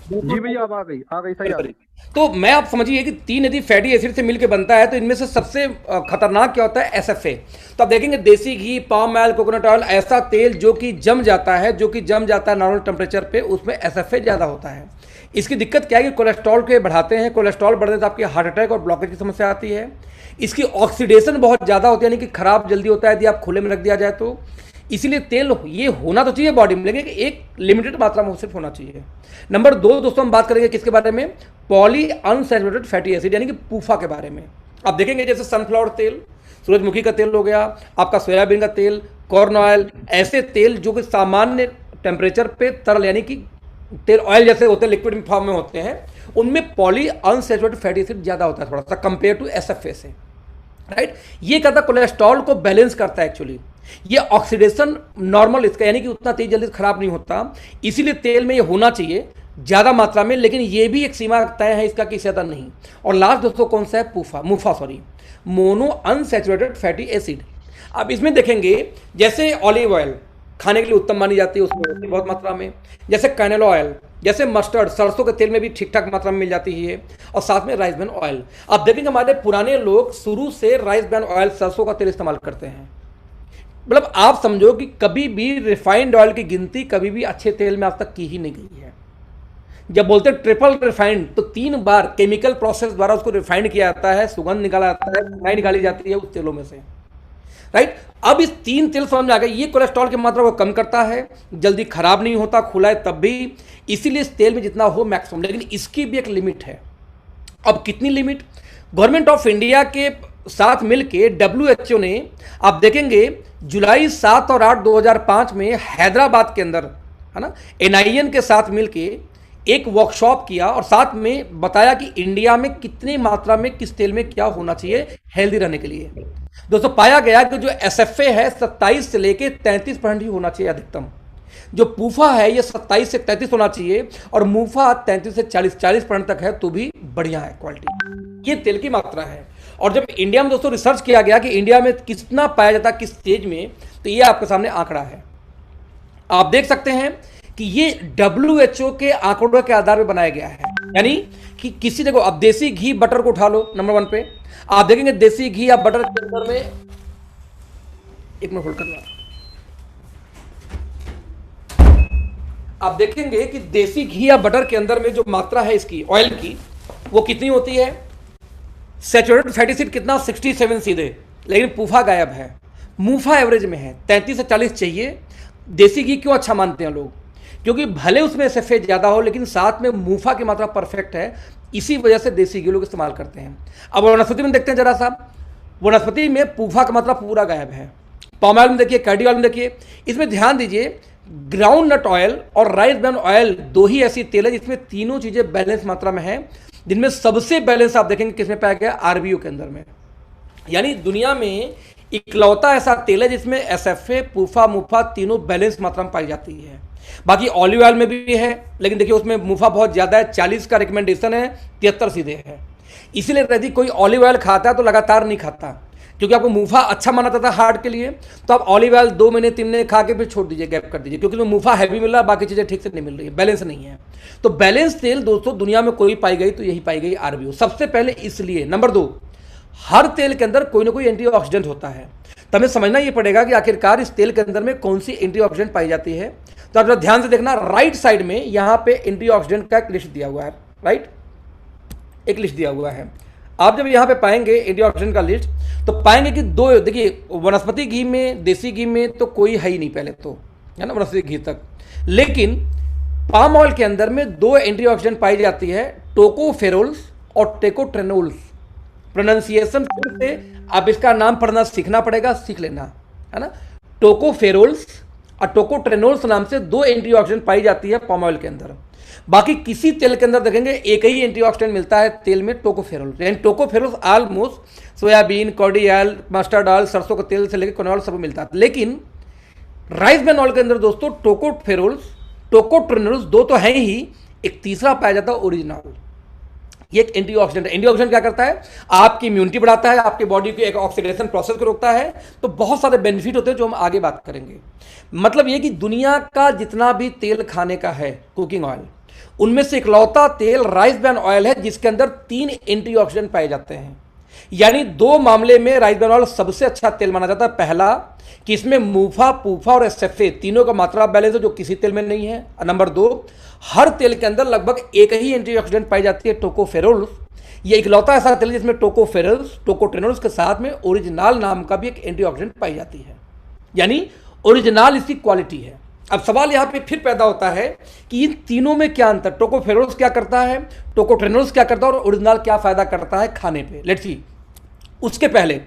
जी भैया अब आ गई सही आ गई। तो मैं आप समझिए कि 3 यदि फैटी एसिड से मिलकर बनता है तो इनमें से सबसे खतरनाक क्या होता है? एसएफए। तो आप देखेंगे देसी घी, पाम ऑयल, कोकोनट ऑयल, ऐसा तेल जो कि जम जाता है नॉर्मल टेम्परेचर पे, उसमें एसएफए ज़्यादा होता है। इसकी दिक्कत क्या है कि कोलेस्ट्रॉल के बढ़ाते हैं, कोलेस्ट्रॉल बढ़ने से आपकी हार्ट अटैक और ब्लॉकेज की समस्या आती है। इसकी ऑक्सीडेशन बहुत ज़्यादा होती है, यानी कि खराब जल्दी होता है यदि आप खुले में रख दिया जाए तो। इसीलिए तेल ये होना तो चाहिए बॉडी में, लेकिन एक लिमिटेड मात्रा में सिर्फ होना चाहिए। नंबर 2 दोस्तों हम बात करेंगे किसके बारे में? पॉली अनसैचुरेटेड फैटी एसिड यानी कि पूफा के बारे में। आप देखेंगे जैसे सनफ्लावर तेल, सूरजमुखी का तेल हो गया, आपका सोयाबीन का तेल, कॉर्न ऑयल, ऐसे तेल जो कि सामान्य टेम्परेचर पे तरल यानी कि तेल ऑयल जैसे होते हैं, लिक्विड फॉर्म में होते हैं, उनमें पॉली अनसैचुरेटेड फैटी एसिड ज़्यादा होता है थोड़ा सा कंपेयर टू एसएफए से, राइट। ये करता कोलेस्ट्रॉल को बैलेंस करता है एक्चुअली। ये ऑक्सीडेशन नॉर्मल इसका यानी कि उतना तेज जल्दी खराब नहीं होता, इसीलिए तेल में ये होना चाहिए ज़्यादा मात्रा में, लेकिन ये भी एक सीमा तय है इसका कि ज़्यादा नहीं। और लास्ट दोस्तों कौन सा है? मुफा मोनो अनसैचुरेटेड फैटी एसिड। अब इसमें देखेंगे जैसे ऑलिव ऑयल खाने के लिए उत्तम मानी जाती है, उसमें बहुत मात्रा में, जैसे कैनेलो ऑयल, जैसे मस्टर्ड, सरसों के तेल में भी ठीक ठाक मात्रा में मिल जाती है, और साथ में राइस ब्रान ऑयल। आप देखेंगे हमारे पुराने लोग शुरू से राइस ब्रान ऑयल, सरसों का तेल इस्तेमाल करते हैं। मतलब आप समझो कि कभी भी रिफाइंड ऑयल की गिनती कभी भी अच्छे तेल में आज तक की ही नहीं गई है। जब बोलते हैं ट्रिपल रिफाइंड, तो 3 बार केमिकल प्रोसेस द्वारा उसको रिफाइंड किया जाता है, सुगंध निकाला जाता है, सुनाई निकाली जाती है उस तेलों में से, राइट। अब इस 3 तेल समझ में आ गए, ये कोलेस्ट्रॉल की मात्रा को कम करता है, जल्दी खराब नहीं होता, खुला है तब भी, इसीलिए इस तेल में जितना हो मैक्सिमम, लेकिन इसकी भी एक लिमिट है। अब कितनी लिमिट? गवर्नमेंट ऑफ इंडिया के साथ मिलके WHO ने, आप देखेंगे जुलाई 7 और 8 2005 में हैदराबाद के अंदर, है ना, NIN के साथ मिलके एक वर्कशॉप किया और साथ में बताया कि इंडिया में कितनी मात्रा में किस तेल में क्या होना चाहिए हेल्दी रहने के लिए। दोस्तों पाया गया कि जो एसएफए है 27 से लेके 33% ही होना चाहिए अधिकतम। जो पूफा है ये 27 से 33 होना चाहिए, और मूफा 33 से 40% तक है तो भी बढ़िया है क्वालिटी। ये तेल की मात्रा है। और जब इंडिया में दोस्तों रिसर्च किया गया कि इंडिया में कितना पाया जाता है किस स्टेज में, तो ये आपके सामने आंकड़ा है। आप देख सकते हैं कि ये WHO के आंकड़ों के आधार पर बनाया गया है। यानी कि किसी देखो, अब देसी घी बटर को उठा लो नंबर 1 पे, आप देखेंगे देसी घी या बटर के अंदर में, एक मिनट होल्ड करना, आप देखेंगे कि देसी घी या बटर के अंदर में जो मात्रा है इसकी ऑयल की, वो कितनी होती है? सैचुरेटेड फैटी एसिड कितना? 67 सीधे, लेकिन पूफा गायब है। मूफा एवरेज में है 33 से 40 चाहिए। देसी घी क्यों अच्छा मानते हैं लोग? क्योंकि भले उसमें एसएफए ज़्यादा हो, लेकिन साथ में मूफा की मात्रा परफेक्ट है, इसी वजह से देसी घी लोग इस्तेमाल करते हैं। अब वनस्पति में देखते हैं जरा सा, वनस्पति में पूफा का मात्रा पूरा गायब है। पाम ऑयल में देखिए, कैडी ऑयल में देखिए, इसमें ध्यान दीजिए ग्राउंड नट ऑयल और राइस ब्रान ऑयल 2 ही ऐसी तेल है जिसमें तीनों चीज़ें बैलेंस मात्रा में है, जिनमें सबसे बैलेंस आप देखेंगे किसमें पाया गया? RBO के अंदर में। यानी दुनिया में इकलौता ऐसा तेल है जिसमें एसएफए, पूफा, मुफा तीनों बैलेंस मात्रा में पाई जाती है। बाकी ऑलिव ऑयल में भी है, लेकिन देखिए उसमें मुफा बहुत ज़्यादा है, 40 का रिकमेंडेशन है, 73 सीधे है। इसीलिए यदि कोई ऑलिव ऑयल खाता है तो लगातार नहीं खाता, क्योंकि आपको मुफा अच्छा माना जाता था हार्ट के लिए, तो आप ऑलिव ऑयल 2 महीने 3 महीने खा के फिर छोड़ दीजिए, गैप कर दीजिए, क्योंकि उसमें मुफा हैवी मिल रहा है, बाकी चीज़ें ठीक से नहीं मिल रही है, बैलेंस नहीं है। तो बैलेंस तेल दोस्तों दुनिया में कोई पाई गई तो यही पाई गई आरबीओ, सबसे पहले इसलिए। नंबर 2, हर तेल के अंदर कोई ना कोई एंटीऑक्सीडेंट होता है, तो हमें समझना ये पड़ेगा कि आखिरकार इस तेल के अंदर में कौन सी एंटीऑक्सीडेंट पाई जाती है। तो आप ध्यान से देखना, राइट साइड में यहाँ पे एंटीऑक्सीडेंट का एक लिस्ट दिया हुआ है, राइट, एक लिस्ट दिया हुआ है। आप जब यहाँ पे पाएंगे एंटीऑक्सीडेंट का लिस्ट, तो पाएंगे कि 2, देखिए वनस्पति घी में, देसी घी में तो कोई है ही नहीं पहले तो, है ना, वनस्पति घी तक। लेकिन पाम ऑयल के अंदर में 2 एंटीऑक्सीडेंट पाई जाती है, टोकोफेरोल्स और टेकोट्रेनोल्स। प्रोनाउंसिएशन से आप इसका नाम पढ़ना सीखना पड़ेगा, सीख लेना, है ना। टोकोफेरोल्स और टोकोट्रेनोल्स नाम से 2 एंटीऑक्सीडेंट पाई जाती है पाम ऑयल के अंदर। बाकी किसी तेल के अंदर देखेंगे एक ही एंटीऑक्सीडेंट मिलता है तेल में, टोकोफेरोल। यानी टोकोफेरोल ऑलमोस्ट सोयाबीन, कॉर्डी ऑयल, मस्टर्ड ऑयल, सरसों का तेल से लेकर कॉर्न ऑयल सब मिलता है। लेकिन राइस ब्रान ऑयल के अंदर दोस्तों टोकोफेरोल्स, टोकोट्रेनोल्स 2 तो हैं ही, एक तीसरा पाया जाता है ओरिजिनल। ये एक एंटीऑक्सीडेंट है। एंटीऑक्सीडेंट क्या करता है, आपकी इम्यूनिटी बढ़ाता है, आपकी बॉडी के एक ऑक्सीडेशन प्रोसेस को रोकता है। तो बहुत सारे बेनिफिट होते हैं जो हम आगे बात करेंगे। मतलब ये कि दुनिया का जितना भी तेल खाने का है, कुकिंग ऑयल, उनमें से इकलौता तेल राइस ब्रान ऑयल है जिसके अंदर 3 एंटीऑक्सीडेंट पाए जाते हैं। यानी 2 मामले में राइस ब्रान ऑयल सबसे अच्छा तेल माना जाता है। पहला कि इसमें मूफा, पूफा और एसएफए तीनों का मात्रा बैलेंस है जो किसी तेल में नहीं है। नंबर 2, हर तेल के अंदर लगभग एक ही एंटीऑक्सीडेंट पाई जाती है, टोकोफेरोल्स। ये इकलौता ऐसा तेल जिसमें टोकोफेरोल्स, टोकोट्रेनोल्स के साथ में ओरिजिनल नाम का भी एक एंटीऑक्सीडेंट पाई जाती है। यानी ओरिजिनल इसकी क्वालिटी है। अब सवाल यहां पे फिर पैदा होता है कि इन तीनों में क्या अंतर, टोकोफेरोल्स क्या करता है, टोकोट्रेनोल्स क्या करता है और ओरिजिनल क्या फायदा करता है खाने पे। Let's see. उसके पहले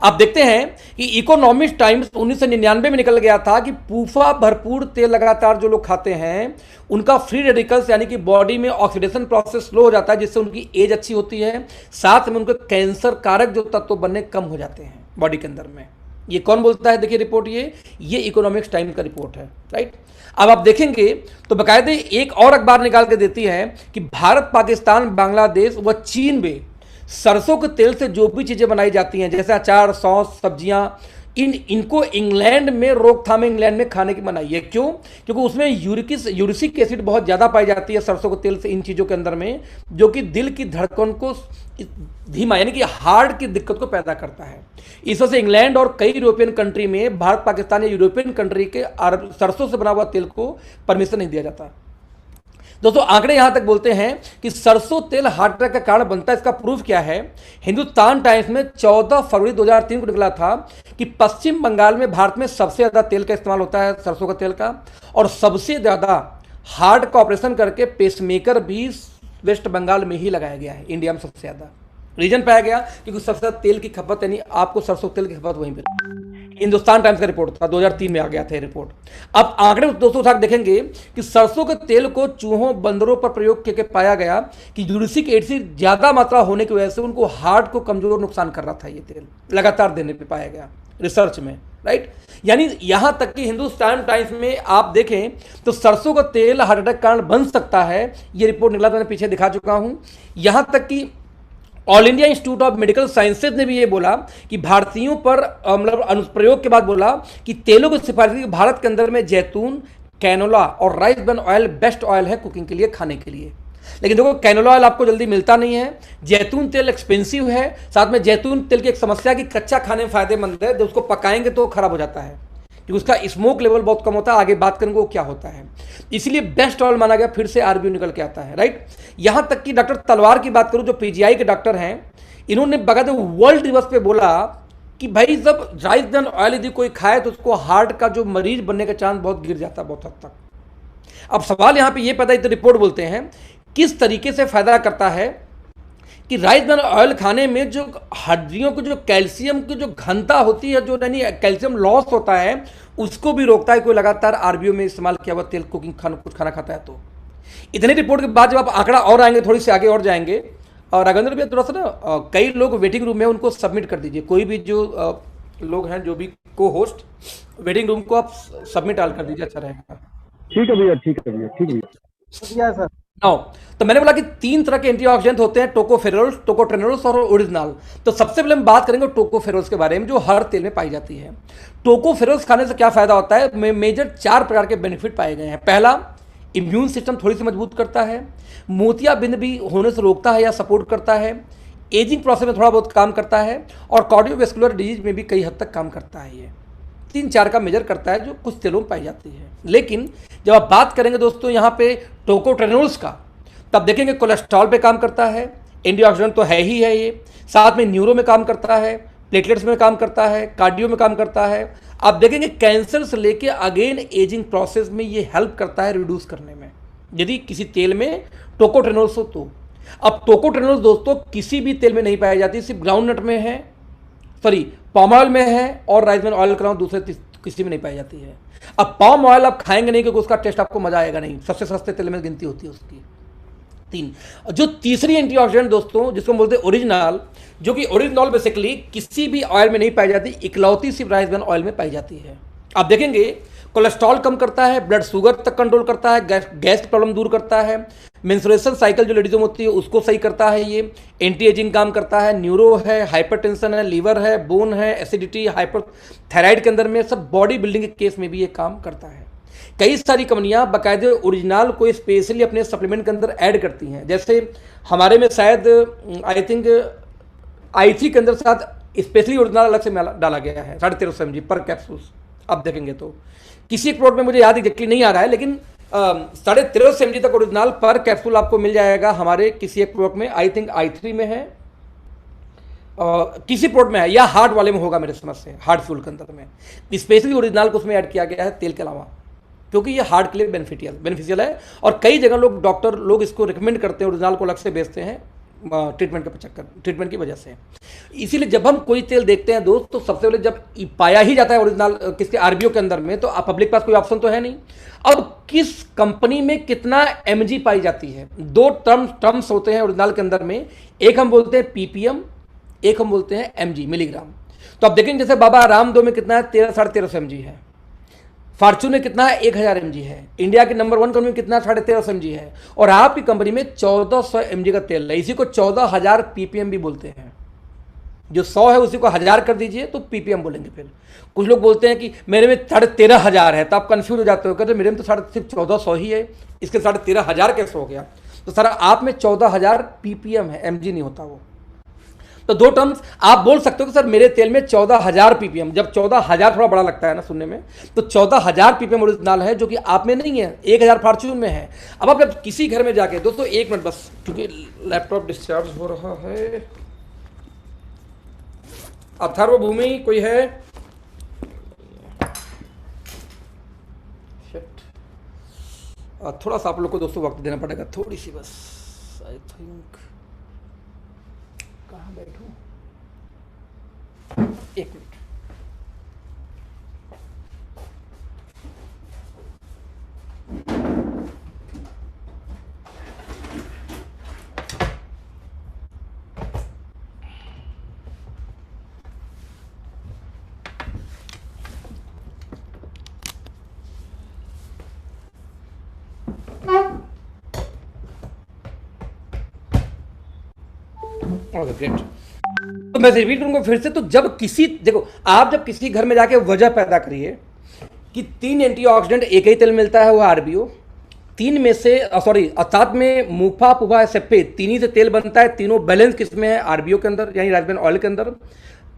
आप देखते हैं कि इकोनॉमिक्स टाइम्स 1999 में निकल गया था कि पूफा भरपूर तेल लगातार जो लोग खाते हैं उनका फ्री रेडिकल्स यानी कि बॉडी में ऑक्सीडेशन प्रोसेस स्लो हो जाता है, जिससे उनकी एज अच्छी होती है, साथ में उनके कैंसर कारक जो तत्व बनने कम हो जाते हैं बॉडी के अंदर में। ये कौन बोलता है, देखिए रिपोर्ट, ये इकोनॉमिक्स टाइम का रिपोर्ट है, राइट। अब आप देखेंगे तो बाकायदे एक और अखबार निकाल के देती है कि भारत, पाकिस्तान, बांग्लादेश व चीन में सरसों के तेल से जो भी चीजें बनाई जाती हैं, जैसे अचार, सॉस, सब्जियां, इनको इंग्लैंड में रोकथाम, इंग्लैंड में खाने की मनाही है। क्यों? क्योंकि उसमें यूरिक एसिड बहुत ज़्यादा पाई जाती है सरसों के तेल से, इन चीज़ों के अंदर में, जो कि दिल की धड़कन को धीमा यानी कि हार्ट की दिक्कत को पैदा करता है। इस वजह से इंग्लैंड और कई यूरोपियन कंट्री में भारत, पाकिस्तान या यूरोपियन कंट्री के सरसों से बना हुआ तेल को परमिशन नहीं दिया जाता। दोस्तों आंकड़े यहां तक बोलते हैं कि सरसों तेल हार्ट अटैक का कारण बनता है। इसका प्रूफ क्या है, हिंदुस्तान टाइम्स में 14 फरवरी 2003 को निकला था कि पश्चिम बंगाल में भारत में सबसे ज्यादा तेल का इस्तेमाल होता है, सरसों का तेल का, और सबसे ज्यादा हार्ट का ऑपरेशन करके पेसमेकर भी वेस्ट बंगाल में ही लगाया गया है, इंडिया में सबसे ज्यादा। रीजन पाया गया क्योंकि सबसे ज्यादा तेल की खपत यानी आपको सरसों तेल की खपत वहीं पर। हिंदुस्तान टाइम्स का रिपोर्ट था, 2003 में आ गया था ये रिपोर्ट। अब आंकड़े दोस्तों उठा देखेंगे कि सरसों के तेल को चूहों, बंदरों पर प्रयोग करके पाया गया कि यूरिक एसिड ज्यादा मात्रा होने की वजह से उनको हार्ट को कमजोर नुकसान कर रहा था ये तेल, लगातार देने पे पाया गया रिसर्च में, राइट। यानी यहां तक कि हिंदुस्तान टाइम्स में आप देखें तो सरसों का तेल हार्ट अटैक कारण बन सकता है, ये रिपोर्ट निकला, मैंने पीछे दिखा चुका हूं। यहां तक कि all India institute of medical sciences ने भी ये बोला कि भारतीयों पर मतलब अनुप्रयोग के बाद बोला कि तेलों की सिफारिश की भारत के अंदर में जैतून, कैनोला और rice bran oil best oil है कुकिंग के लिए, खाने के लिए। लेकिन देखो कैनोला ऑयल आपको जल्दी मिलता नहीं है, जैतून तेल एक्सपेंसिव है, साथ में जैतून तेल की एक समस्या कि कच्चा खाने में फायदेमंद है, जब उसको पकाएंगे तो खराब हो जाता है क्योंकि उसका स्मोक लेवल बहुत कम होता है। आगे बात करेंगे वो क्या होता है, इसलिए बेस्ट ऑयल माना गया, फिर से आरबीओ निकल के आता है, राइट। यहां तक कि डॉक्टर तलवार की बात करूं जो पीजीआई के डॉक्टर हैं, इन्होंने बकायदे वर्ल्ड दिवस पे बोला कि भाई जब राइस ब्रान ऑयल यदि कोई खाए तो उसको हार्ट का जो मरीज बनने का चांस बहुत गिर जाता है, बहुत हद तक। अब सवाल यहां पे ये पैदा, तो रिपोर्ट बोलते हैं किस तरीके से फायदा करता है कि राइस ब्रान ऑयल खाने में जो हड्डियों को जो कैल्शियम की जो घनता होती है, जो यानी कैल्शियम लॉस होता है, उसको भी रोकता है कोई लगातार आरबीओ में इस्तेमाल किया हुआ तेल कुकिंग कुछ खाना खाता है तो। इतनी रिपोर्ट के बाद जब आप आंकड़ा और आएंगे, थोड़ी सी आगे और जाएंगे, और राघवेंद्र भैया थोड़ा सा ना कई लोग वेटिंग रूम में, उनको सबमिट कर दीजिए, कोई भी जो लोग हैं जो भी को होस्ट वेटिंग रूम को आप सबमिट आल कर दीजिए, अच्छा रहेगा। ठीक है भैया, ठीक है भैया, ठीक है शुक्रिया सर। नाउ तो मैंने बोला कि 3 तरह के एंटीऑक्सीडेंट होते हैं, टोकोफेरोल्स, टोकोट्रेनोल्स और ओरिजिनल। तो सबसे पहले हम बात करेंगे टोकोफेरोल्स के बारे में, जो हर तेल में पाई जाती है। टोकोफेरोल्स खाने से क्या फायदा होता है? मेजर 4 प्रकार के बेनिफिट पाए गए हैं। पहला, इम्यून सिस्टम थोड़ी सी मजबूत करता है, मोतियाबिंद भी होने से रोकता है या सपोर्ट करता है, एजिंग प्रोसेस में थोड़ा बहुत काम करता है, और कार्डियोवैस्कुलर डिजीज में भी कई हद तक काम करता है। ये 3-4 का मेजर करता है जो कुछ तेलों में पाई जाती है। लेकिन जब आप बात करेंगे दोस्तों यहाँ पे टोकोट्रेनोल्स का, तब देखेंगे कोलेस्ट्रॉल पे काम करता है, एंटीऑक्सीडेंट तो है ही है ये, साथ में न्यूरो में काम करता है, प्लेटलेट्स में काम करता है, कार्डियो में काम करता है। आप देखेंगे कैंसर से लेके अगेन एजिंग प्रोसेस में ये हेल्प करता है रिड्यूस करने में, यदि किसी तेल में टोकोट्रेनोल्स हो तो। अब टोकोट्रेनोल्स दोस्तों किसी भी तेल में नहीं पाई जाती, सिर्फ ग्राउंडनट में है, सॉरी पाम ऑयल में है, और राइस ब्रान ऑयल का दूसरे किसी में नहीं पाई जाती है। अब पाम ऑयल आप खाएंगे नहीं क्योंकि उसका टेस्ट आपको मजा आएगा नहीं, सबसे सस्ते तेल में गिनती होती है उसकी। 3 जो तीसरी एंटीऑक्सीडेंट दोस्तों जिसको हम बोलते हैं ओरिजिनल, जो कि ओरिजिनल बेसिकली किसी भी ऑयल में नहीं पाई जाती, इकलौती सिर्फ राइस ब्रान ऑयल में पाई जाती है। आप देखेंगे कोलेस्ट्रॉल कम करता है, ब्लड शुगर तक कंट्रोल करता है, गैस की प्रॉब्लम दूर करता है, मेंस्ट्रुएशन साइकिल जो लेडीजों में होती है उसको सही करता है, ये एंटी एजिंग काम करता है, न्यूरो है, हाइपरटेंशन है, लीवर है, बोन है, एसिडिटी, हाइपर थायराइड के अंदर में सब बॉडी बिल्डिंग के केस में भी ये काम करता है। कई सारी कंपनियां बाकायदे ओरिजिनल को स्पेशली अपने सप्लीमेंट के अंदर ऐड करती हैं, जैसे हमारे में शायद आई थिंक i3 के अंदर साथ स्पेशली ओरिजिनल अलग से डाला गया है 1350 mg पर कैप्सूल। आप देखेंगे तो किसी एक प्रोडक्ट में मुझे याद एग्जैक्टली नहीं आ रहा है, लेकिन 1350 mg तक ओरिजिनल पर कैप्सूल आपको मिल जाएगा हमारे किसी एक प्रोडक्ट में, आई थिंक i3 में है, किसी प्रोडक्ट में है, या हार्ट वाले में होगा मेरे समझ से, हार्ट फ्यूल के अंदर में स्पेशली ओरिजिनल को उसमें ऐड किया गया है तेल के अलावा, क्योंकि ये हार्ट के लिए बेनिफिशियल है। और कई जगह लोग डॉक्टर लोग इसको रिकमेंड करते हैं, ओरिजिनल को अलग से बेचते हैं ट्रीटमेंट की वजह से। इसीलिए जब हम कोई तेल देखते हैं दोस्त, तो सबसे पहले जब पाया ही जाता है ओरिजिनल किसके आरबीओ के अंदर में, तो पब्लिक पास कोई ऑप्शन तो है नहीं। अब किस कंपनी में कितना mg पाई जाती है, 2 टर्म्स होते हैं ओरिजिनल के अंदर में, एक हम बोलते हैं ppm, एक हम बोलते हैं mg मिलीग्राम। तो आप देखेंगे जैसे बाबा रामदेव में कितना है, 1300-1350 mg है, फॉर्चून में कितना है, 1000 mg है, इंडिया के नंबर 1 कंपनी में कितना 1350 mg है, और आपकी कंपनी में 1400 mg का तेल है। इसी को 14000 ppm भी बोलते हैं। जो 100 है उसी को 1000 कर दीजिए तो ppm बोलेंगे। फिर कुछ लोग बोलते हैं कि मेरे में 13,500 है, तो आप कंफ्यूज हो जाते हो, कहते मेरे में तो सिर्फ 1400 ही है, इसके 13,500 कैसे हो गया? तो सर आप में 14000 ppm है, mg नहीं होता वो। तो 2 टर्म्स आप बोल सकते हो कि सर मेरे तेल में 14000 ppm, जब 14000 थोड़ा बड़ा लगता है ना सुनने में, तो 14000 ppm ओरिजिनल है, जो कि आप में नहीं है, 1000 फॉर्चून में है। अब आप जब किसी घर में जाके, दोस्तों 1 मिनट बस, क्योंकि लैपटॉप डिस्चार्ज हो रहा है। अथर्वभूमि कोई है? थोड़ा सा आप लोग को दोस्तों वक्त देना पड़ेगा, थोड़ी सी बस। आई थिंक कहाँ बैठूं, 1 मिनट। ग्रेट। तो मैं रिपीट करूंगा फिर से, तो जब किसी, देखो आप जब किसी घर में जाके वजह पैदा करिए कि 3 एंटीऑक्सीडेंट एक ही तेल मिलता है, वो आरबीओ, 3 में से सॉरी 7 में मुफा पुफा एसएफए 3 ही से तेल बनता है, तीनों बैलेंस किसमें है, आरबीओ के अंदर, यानी राइस ब्रान ऑयल के अंदर,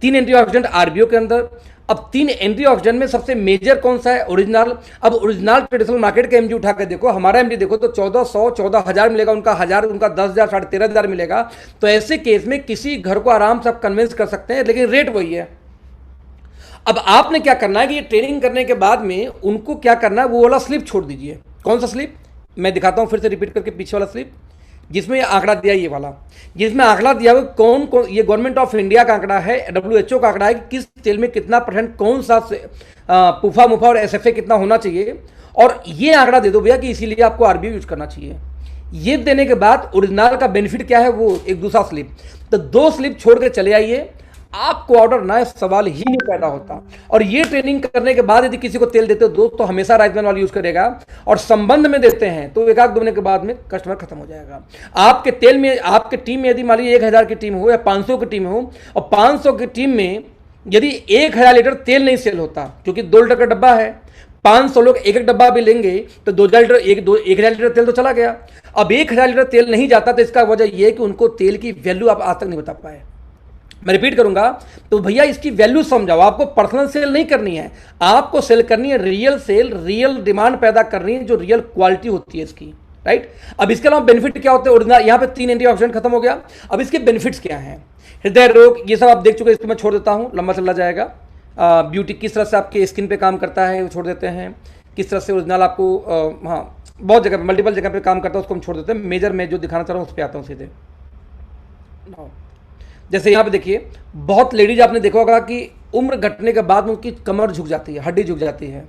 3 एंटीऑक्सीडेंट आरबीओ के अंदर। अब 3 एंटीऑक्सीडेंट में सबसे मेजर कौन सा है, ओरिजिनल। अब ओरिजिनल ट्रेडिशनल मार्केट का एमजी उठा के देखो, हमारा एमजी देखो तो 1400 14000 मिलेगा, उनका 1000, उनका 10000 13,500 मिलेगा। तो ऐसे केस में किसी घर को आराम से आप कन्विंस कर सकते हैं, लेकिन रेट वही है। अब आपने क्या करना है कि ये ट्रेनिंग करने के बाद में उनको क्या करना है, वो वाला स्लिप छोड़ दीजिए। कौन सा स्लिप मैं दिखाता हूं फिर से रिपीट करके, पीछे वाला स्लिप जिसमें ये आंकड़ा दिया, ये वाला जिसमें आंकड़ा दिया हुआ कौन कौन, ये गवर्नमेंट ऑफ इंडिया का आंकड़ा है, WHO का आंकड़ा है कि किस तेल में कितना % कौन सा पुफा मुफा और एसएफए कितना होना चाहिए, और ये आंकड़ा दे दो भैया कि इसीलिए आपको आरबीओ यूज करना चाहिए। ये देने के बाद ओरिजिनल का बेनिफिट क्या है, वो एक दूसरा स्लिप। तो 2 स्लिप छोड़ के चले आइए, आपको ऑर्डर ना सवाल ही नहीं पैदा होता। और ये ट्रेनिंग करने के बाद यदि किसी को तेल देते हो दोस्त तो हमेशा राइस ब्रांड ऑयल यूज करेगा, और संबंध में देते हैं तो एक आध दो महीने के बाद में कस्टमर खत्म हो जाएगा। आपके तेल में, आपके टीम में यदि मान लीजिए 1000 की टीम हो या 500 की टीम हो, और 500 की टीम में यदि 1000 लीटर तेल नहीं सेल होता, क्योंकि 2 लीटर का डब्बा है, 500 लोग एक एक डब्बा भी लेंगे तो 2000 लीटर 1000 लीटर तेल तो चला गया। अब 1000 लीटर तेल नहीं जाता तो इसका वजह यह है कि उनको तेल की वैल्यू आप आज तक नहीं बता पाए। मैं रिपीट करूंगा, तो भैया इसकी वैल्यू समझाओ। आपको पर्सनल सेल नहीं करनी है, आपको सेल करनी है रियल सेल, रियल डिमांड पैदा करनी है जो रियल क्वालिटी होती है इसकी, राइट। अब इसके अलावा बेनिफिट क्या होते हैं ओरिजिनल, यहाँ पे 3 एंटीऑक्सीडेंट खत्म हो गया। अब इसके बेनिफिट्स क्या हैं? हृदय रोग ये सब आप देख चुके हैं, इसको मैं छोड़ देता हूँ, लंबा चला जाएगा। ब्यूटी किस तरह से आपके स्किन पे काम करता है वो छोड़ देते हैं। किस तरह से ओरिजिनल आपको हाँ बहुत जगह मल्टीपल जगह पे काम करता है उसको हम छोड़ देते हैं। मेजर में जो दिखाना चाह रहा हूँ उस पर आता हूँ सीधे। जैसे यहाँ पे देखिए, बहुत लेडीज आपने देखा होगा कि उम्र घटने के बाद उनकी कमर झुक जाती है, हड्डी झुक जाती है।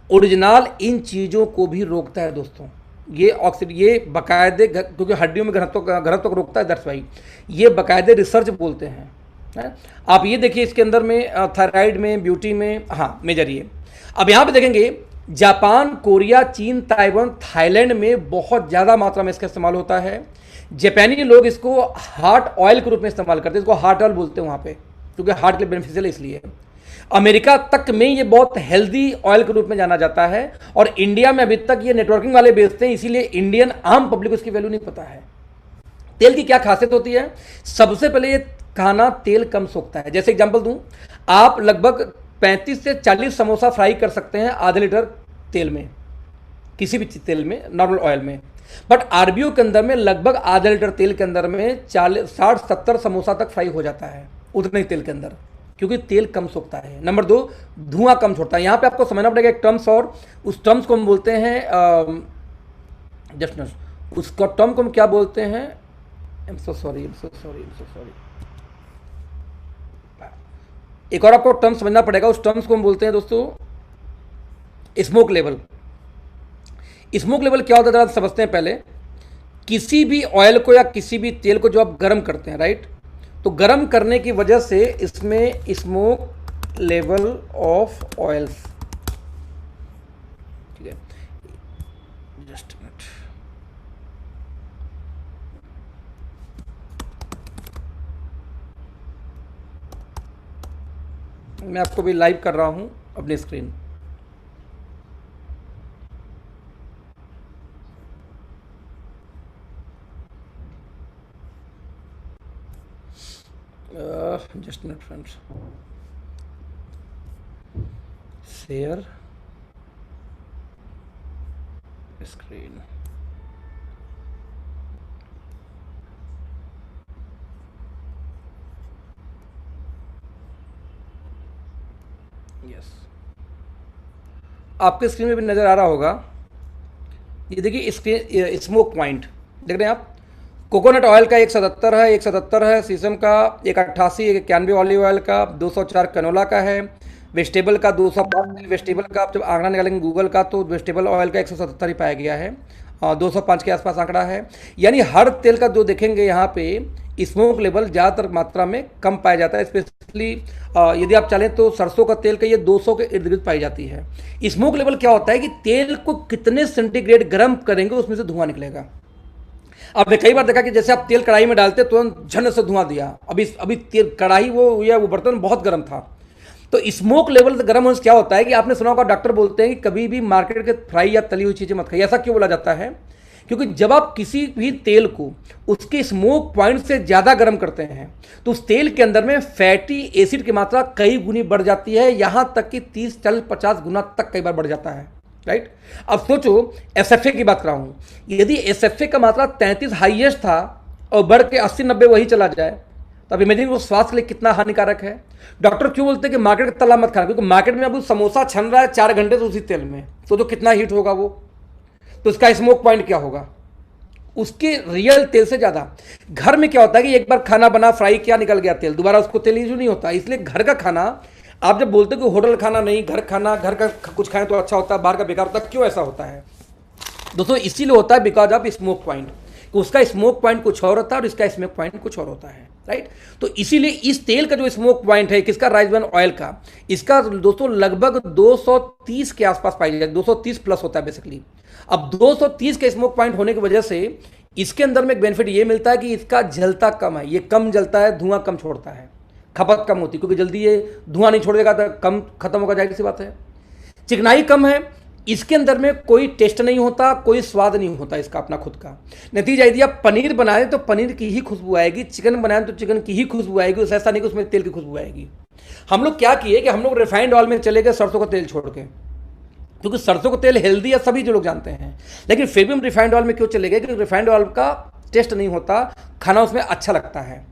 ओरिजिनल इन चीज़ों को भी रोकता है दोस्तों। ये ऑक्सीजन, ये बाकायदे, क्योंकि हड्डियों में घनत्व को रोकता है, दैट्स वाई ये बाकायदे रिसर्च बोलते हैं, है? आप ये देखिए इसके अंदर में थायराइड में, ब्यूटी में, हाँ मेजर ये। अब यहाँ पे देखेंगे जापान, कोरिया, चीन, ताइवान, थाईलैंड में बहुत ज़्यादा मात्रा में इसका इस्तेमाल होता है। जापानी लोग इसको हार्ट ऑयल के रूप में इस्तेमाल करते हैं, इसको हार्ट ऑयल बोलते हैं वहाँ पे, क्योंकि हार्ट के लिए बेनिफिशियल है इसलिए। अमेरिका तक में ये बहुत हेल्दी ऑयल के रूप में जाना जाता है, और इंडिया में अभी तक ये नेटवर्किंग वाले बेचते हैं, इसीलिए इंडियन आम पब्लिक को इसकी वैल्यू नहीं पता है। तेल की क्या खासियत होती है? सबसे पहले ये खाना तेल कम सोखता है। जैसे एग्जांपल दूं, आप लगभग 35 से 40 समोसा फ्राई कर सकते हैं आधे लीटर तेल में, किसी भी तेल में, नॉर्मल ऑयल में। बट आरबीओ के अंदर में लगभग आधे लीटर तेल के अंदर में 60-70 समोसा तक फ्राई हो जाता है उतने ही तेल के अंदर, क्योंकि तेल कम सोखता है। नंबर 2, धुआं कम छोड़ता है। यहाँ पे आपको समझना पड़ेगा एक टर्म्स, और उस टर्म्स को हम बोलते हैं जस्ट उसका टर्म को हम क्या बोलते हैं? I am so sorry. एक और आपको टर्म समझना पड़ेगा, उस टर्म्स को हम बोलते हैं दोस्तों स्मोक लेवल। स्मोक लेवल क्या होता है जरा समझते हैं पहले। किसी भी ऑयल को या किसी भी तेल को जो आप गर्म करते हैं, राइट, तो गर्म करने की वजह से इसमें स्मोक लेवल ऑफ ऑयल्स, ठीक है, जस्ट मिनट, मैं आपको भी लाइव कर रहा हूं अपनी screen. just a minute friends, share screen, yes, आपके स्क्रीन में भी नजर आ रहा होगा। ये देखिए स्क्रीन स्मोक पॉइंट देख रहे हैं आप। कोकोनट ऑयल का 170 है, 170 है, सीसम का 188, 91 ऑलिव ऑयल का, 204 कनोला का है, वेजिटेबल का 205, वेजिटेबल का आप जब आंकड़ा निकालेंगे गूगल का तो वेजिटेबल ऑयल का 177 ही पाया गया है, 205 के आसपास आंकड़ा है। यानी हर तेल का जो देखेंगे यहाँ पे स्मोक लेवल ज़्यादातर मात्रा में कम पाया जाता है। स्पेशली यदि आप चलें तो सरसों का तेल का ये 200 के इर्द गिर्द पाई जाती है। स्मोक लेवल क्या होता है कि तेल को कितने सेंटीग्रेड गर्म करेंगे उसमें से धुआं निकलेगा। आपने कई बार देखा कि जैसे आप तेल कढ़ाई में डालते तुरंत झन से धुआं दिया, अभी तेल कढ़ाई वो बर्तन बहुत गर्म था। तो स्मोक लेवल गर्म होने से क्या होता है कि आपने सुना होगा डॉक्टर बोलते हैं कि कभी भी मार्केट के फ्राई या तली हुई चीज़ें मत खाइए। ऐसा क्यों बोला जाता है? क्योंकि जब आप किसी भी तेल को उसके स्मोक पॉइंट से ज़्यादा गर्म करते हैं तो उस तेल के अंदर में फैटी एसिड की मात्रा कई गुनी बढ़ जाती है, यहाँ तक कि 30-40-50 गुना तक कई बार बढ़ जाता है, राइट। अब सोचो एसएफए की बात कर रहा हूं, यदि एसएफए का मात्रा 33 हाईएस्ट था और बढ़ के 80-90 वही चला जाए तो अब इमेजिन वो स्वास्थ्य के लिए कितना हानिकारक है। डॉक्टर क्यों बोलते हैं कि मार्केट का तला मत खाना? क्योंकि मार्केट में अब समोसा छन रहा है 4 घंटे से उसी तेल में, तो कितना हीट होगा वो, तो उसका स्मोक पॉइंट क्या होगा उसके रियल तेल से ज़्यादा। घर में क्या होता है कि एक बार खाना बना, फ्राई किया, निकल गया तेल, दोबारा उसको तेल यूज नहीं होता। इसलिए घर का खाना, आप जब बोलते हो कि होटल खाना नहीं, घर खाना, घर का कुछ खाएं तो अच्छा होता है, बाहर का बेकार होता है, क्यों ऐसा होता है दोस्तों? इसीलिए होता है बिकॉज ऑफ स्मोक पॉइंट। उसका स्मोक पॉइंट कुछ और होता है और इसका स्मोक पॉइंट कुछ और होता है। राइट। तो इसीलिए इस तेल का जो स्मोक पॉइंट है किसका, राइस ब्रान ऑयल का, इसका दोस्तों लगभग 230 के आसपास पाई जाती है, 230 प्लस होता है बेसिकली। अब 230 के स्मोक पॉइंट होने की वजह से इसके अंदर में एक बेनिफिट ये मिलता है कि इसका जलता कम है, ये कम जलता है, धुआं कम छोड़ता है, खपत कम होती है, क्योंकि जल्दी ये धुआं नहीं छोड़ेगा तो कम खत्म होगा, जाहिर सी बात है। चिकनाई कम है, इसके अंदर में कोई टेस्ट नहीं होता, कोई स्वाद नहीं होता इसका अपना खुद का। नतीजा यदि आप पनीर बनाए तो पनीर की ही खुशबू आएगी, चिकन बनाए तो चिकन की ही खुशबू आएगी, उस ऐसा नहीं कि उसमें तेल की खुशबू आएगी। हम लोग क्या किए कि हम लोग रिफाइंड ऑयल में चले गए सरसों का तेल छोड़ के, क्योंकि सरसों का तेल हेल्दी है सभी जो लोग जानते हैं, लेकिन फिर भी हम रिफाइंड ऑयल में क्यों चले गए, क्योंकि रिफाइंड ऑयल का टेस्ट नहीं होता, खाना उसमें अच्छा लगता है।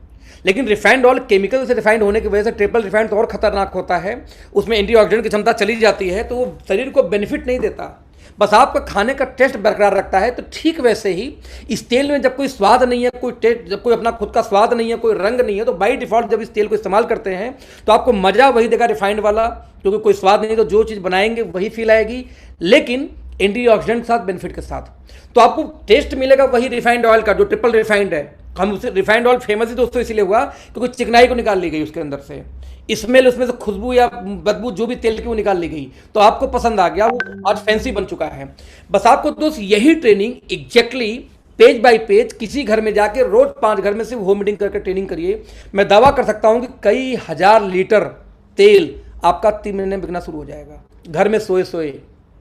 लेकिन रिफाइंड ऑयल केमिकल से रिफाइंड होने की वजह से ट्रिपल रिफाइंड तो और खतरनाक होता है, उसमें एंटीऑक्सीडेंट की क्षमता चली जाती है, तो वो शरीर को बेनिफिट नहीं देता, बस आपका खाने का टेस्ट बरकरार रखता है। तो ठीक वैसे ही इस तेल में जब कोई स्वाद नहीं है, कोई टेस्ट, जब कोई अपना खुद का स्वाद नहीं है, कोई रंग नहीं है, तो बाई डिफॉल्ट जब इस तेल को इस्तेमाल करते हैं तो आपको मजा वही देगा रिफाइंड वाला, क्योंकि कोई स्वाद नहीं तो जो चीज़ बनाएंगे वही फील आएगी, लेकिन एंटीऑक्सीडेंट के साथ, बेनिफिट के साथ। तो आपको टेस्ट मिलेगा वही रिफाइंड ऑयल का जो ट्रिपल रिफाइंड है। हम उसे रिफाइंड ऑयल फेमस ही दोस्तों इसीलिए हुआ क्योंकि चिकनाई को निकाल ली गई उसके अंदर से, स्मेल उसमें से खुशबू या बदबू जो भी तेल की वो निकाल ली गई, तो आपको पसंद आ गया, वो आज फैंसी बन चुका है। बस आपको दोस्त यही training exactly page bye page किसी घर में जाके रोज 5 घर में से होम मीटिंग करके ट्रेनिंग करिए। मैं दावा कर सकता हूं कि कई हजार लीटर तेल आपका 3 महीने में बिकना शुरू हो जाएगा। घर में सोए सोए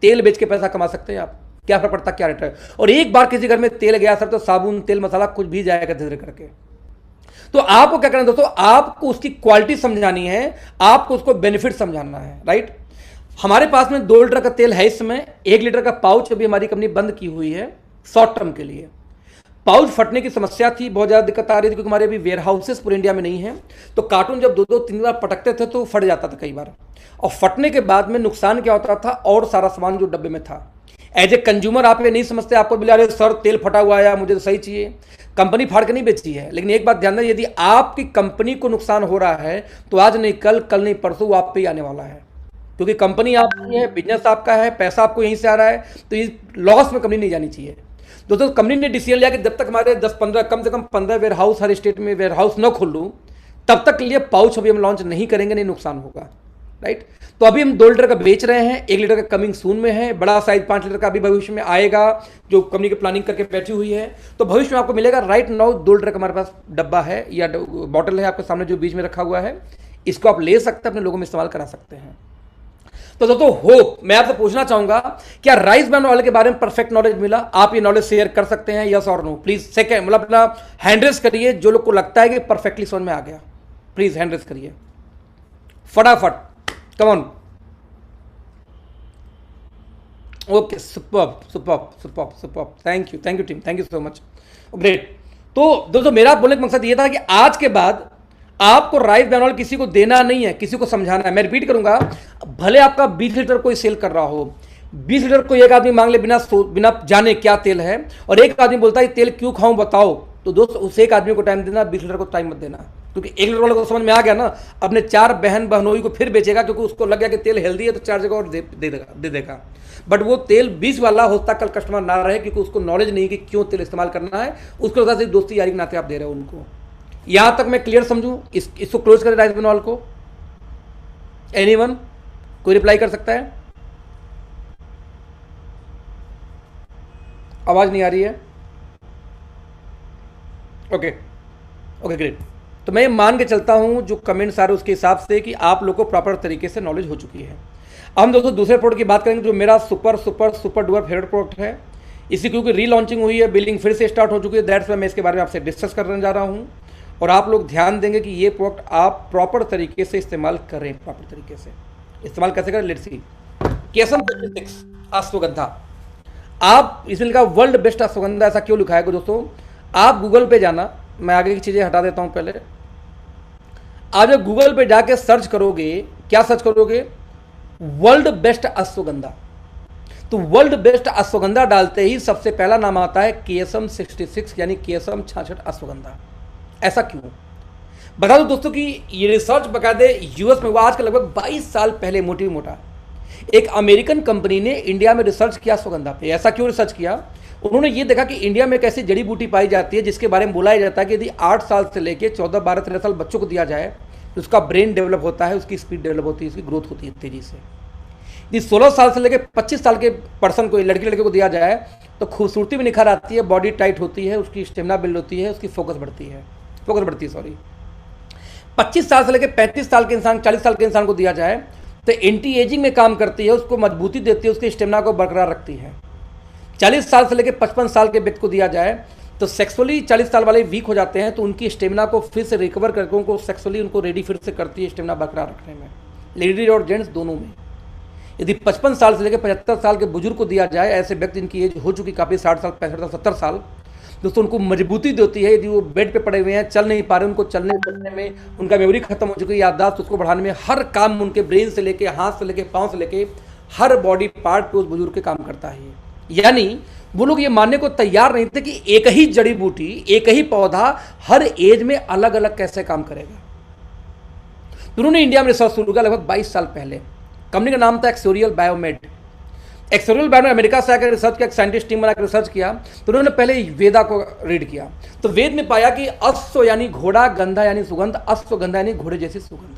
तेल बेच के पैसा कमा सकते हैं आप, क्या फर्क पड़ता, क्या रेट है। और एक बार किसी घर में तेल गया सर तो साबुन, तेल, मसाला कुछ भी जाएगा धीरे धीरे करके। तो आपको क्या करना है दोस्तों, आपको उसकी क्वालिटी समझानी है, आपको उसको बेनिफिट समझाना है, राइट। हमारे पास में 2 लीटर का तेल है इस समय, 1 लीटर का पाउच अभी हमारी कंपनी बंद की हुई है शॉर्ट टर्म के लिए। पाउच फटने की समस्या थी, बहुत ज़्यादा दिक्कत आ रही थी, क्योंकि हमारे अभी वेयर हाउसेस पूरे इंडिया में नहीं है, तो कार्टून जब 2-2-3 बार पटकते थे तो फट जाता था कई बार। और फटने के बाद में नुकसान क्या होता था, और सारा सामान जो डब्बे में था, एज ए कंज्यूमर आप ये नहीं समझते, आपको बोला अरे सर तेल फटा हुआ है, मुझे तो सही चाहिए। कंपनी फाड़ के नहीं बेची है, लेकिन एक बात ध्यान दें, यदि आपकी कंपनी को नुकसान हो रहा है तो आज नहीं कल, कल नहीं परसों वो आप पे ही आने वाला है, क्योंकि कंपनी आपकी है, बिजनेस आपका है, पैसा आपको यहीं से आ रहा है, तो इस लॉस में कंपनी नहीं जानी चाहिए। दोस्तों कंपनी ने डिसीजन लिया कि जब तक हमारे 10-15 कम से कम 15 वेयर हाउस हर स्टेट में वेयर हाउस न खोलूँ, तब तक के लिए पाउच अभी हम लॉन्च नहीं करेंगे, नहीं नुकसान होगा, राइट। तो अभी हम 2 लीटर का बेच रहे हैं, 1 लीटर का कमिंग सून में है, बड़ा साइज 5 लीटर का अभी भविष्य में आएगा, जो कंपनी की प्लानिंग करके बैठी हुई है। तो भविष्य में आपको मिलेगा। राइट नाउ 2 लीटर का हमारे पास डब्बा है या बॉटल है आपके सामने जो बीच में रखा हुआ है, इसको आप ले सकते हैं, अपने लोगों में इस्तेमाल करा सकते हैं। तो दोस्तों होप मैं आपसे पूछना चाहूंगा, क्या राइस ब्रान ऑयल के बारे में परफेक्ट नॉलेज मिला? आप ये नॉलेज शेयर कर सकते हैं, यस और नो? प्लीज सेकंड मतलब अपना हैंड रेस करिए जो लोग को लगता है कि परफेक्टली समझ में आ गया, प्लीज हैंड रेस करिए फटाफट, come on. Okay, superb superb superb superb, thank you team, thank you so much, great. तो दोस्तों मेरा बोलने का मकसद ये था कि आज के बाद आपको राइस ब्रान ऑयल किसी को देना नहीं है, किसी को समझाना है। मैं रिपीट करूंगा, भले आपका 20 लीटर कोई सेल कर रहा हो, 20 लीटर कोई एक आदमी मांग ले बिना जाने क्या तेल है, और एक आदमी बोलता है तेल क्यों खाऊं बताओ, तो दोस्त उस एक आदमी को टाइम देना, 20 लीटर को टाइम मत देना, क्योंकि 1 लीटर वाले को समझ में आ गया ना, अपने 4 बहन बहनोई को फिर बेचेगा, क्योंकि उसको लग गया कि तेल हेल्दी है तो 4 जगह और दे देगा। बट वो तेल 20 वाला होता कल कस्टमर ना रहे, क्योंकि उसको नॉलेज नहीं कि क्यों तेल इस्तेमाल करना है, उसको लगता है दोस्ती यारी के नाते आप दे रहे हो उनको। यहां तक मैं क्लियर समझूं? इसको क्लोज करें राइस ब्रान ऑयल को। एनीवन कोई रिप्लाई कर सकता है? आवाज नहीं आ रही है? Okay okay great. तो मैं मान के चलता हूं जो कमेंट्स आ रहे उसके हिसाब से कि आप लोगों को प्रॉपर तरीके से नॉलेज हो चुकी है। अब हम दोस्तों दूसरे प्रोडक्ट की बात करेंगे जो मेरा super super super duper favourite product है। इसी क्योंकि रीलॉन्चिंग हुई है, बिलिंग फिर से स्टार्ट हो चुकी है, दैट्स वाई मैं इसके बारे में आपसे डिस्कस करने जा रहा हूं। और आप लोग ध्यान देंगे कि ये प्रोडक्ट आप प्रॉपर तरीके से इस्तेमाल करें। प्रॉपर तरीके से इस्तेमाल कैसे करें, लेट्स सी। केसम 56 अश्वगंधा, आप इसमें लिखा वर्ल्ड बेस्ट अश्वगंधा, ऐसा क्यों लिखा है दोस्तों? आप गूगल पे जाना, मैं आगे की चीज़ें हटा देता हूं पहले। आप जब गूगल पे जाके सर्च करोगे, क्या सर्च करोगे? World best ashwagandha. तो वर्ल्ड बेस्ट अश्वगंधा डालते ही सबसे पहला नाम आता है केएसएम 66 यानी केएसएम 66 अश्वगंधा। ऐसा क्यों? बता दो दोस्तों कि ये रिसर्च बकायदे यूएस में हुआ आज के लगभग 22 साल पहले, मोटी मोटा एक अमेरिकन कंपनी ने इंडिया में रिसर्च किया अश्वगंधा पे। ऐसा क्यों रिसर्च किया? उन्होंने ये देखा कि इंडिया में एक ऐसी जड़ी बूटी पाई जाती है जिसके बारे में बोला जाता है कि यदि 8 साल से लेके 14, 12, 13 साल बच्चों को दिया जाए तो उसका ब्रेन डेवलप होता है, उसकी स्पीड डेवलप होती है, उसकी ग्रोथ होती है तेजी से। यदि 16 साल से लेके 25 साल के पर्सन को, लड़के को दिया जाए तो खूबसूरती में निखार आती है, बॉडी टाइट होती है, उसकी स्टेमिना बिल्ड होती है, उसकी फोकस बढ़ती है। 25 साल से लेकर 35 साल के इंसान, 40 साल के इंसान को दिया जाए तो एंटी एजिंग में काम करती है, उसको मजबूती देती है, उसकी स्टेमिना को बरकरार रखती है। 40 साल से लेकर 55 साल के व्यक्ति को दिया जाए तो सेक्सुअली 40 साल वाले वीक हो जाते हैं, तो उनकी स्टेमिना को फिर से रिकवर करके उनको सेक्सुअली उनको रेडी फिर से करती है स्टेमिना बरकरार रखने में, लेडीज और जेंट्स दोनों में। यदि 55 साल से लेकर 75 साल के बुजुर्ग को दिया जाए, ऐसे व्यक्ति जिनकी एज हो चुकी काफ़ी 60 साल, 65 साल, 70 साल, दोस्तों उनको मजबूती देती है। यदि वो बेड पे पड़े हुए हैं, चल नहीं पा रहे, उनको चलने फिरने में, उनका मेमोरी खत्म हो चुकी है, याददाश्त उसको बढ़ाने में, हर काम उनके ब्रेन से लेके, हाथ से लेके, पाँव से लेके हर बॉडी पार्ट पे उस बुजुर्ग के काम करता है। यानी वो लोग ये मानने को तैयार नहीं थे कि एक ही जड़ी बूटी, एक ही पौधा हर एज में अलग अलग कैसे काम करेगा। तो उन्होंने इंडिया में रिसर्च शुरू किया लगभग 22 साल पहले। कंपनी का नाम था एक्सोरियल बायोमेड। एक्सोरियल बायोमेड अमेरिका से आकर रिसर्च किया, एक साइंटिस्ट टीम बनाकर रिसर्च किया। तो उन्होंने पहले वेदा को रीड किया, तो वेद में पाया कि अश्व यानी घोड़ा, गंधा यानी सुगंध, अश्वगंधा यानी घोड़े जैसी सुगंध,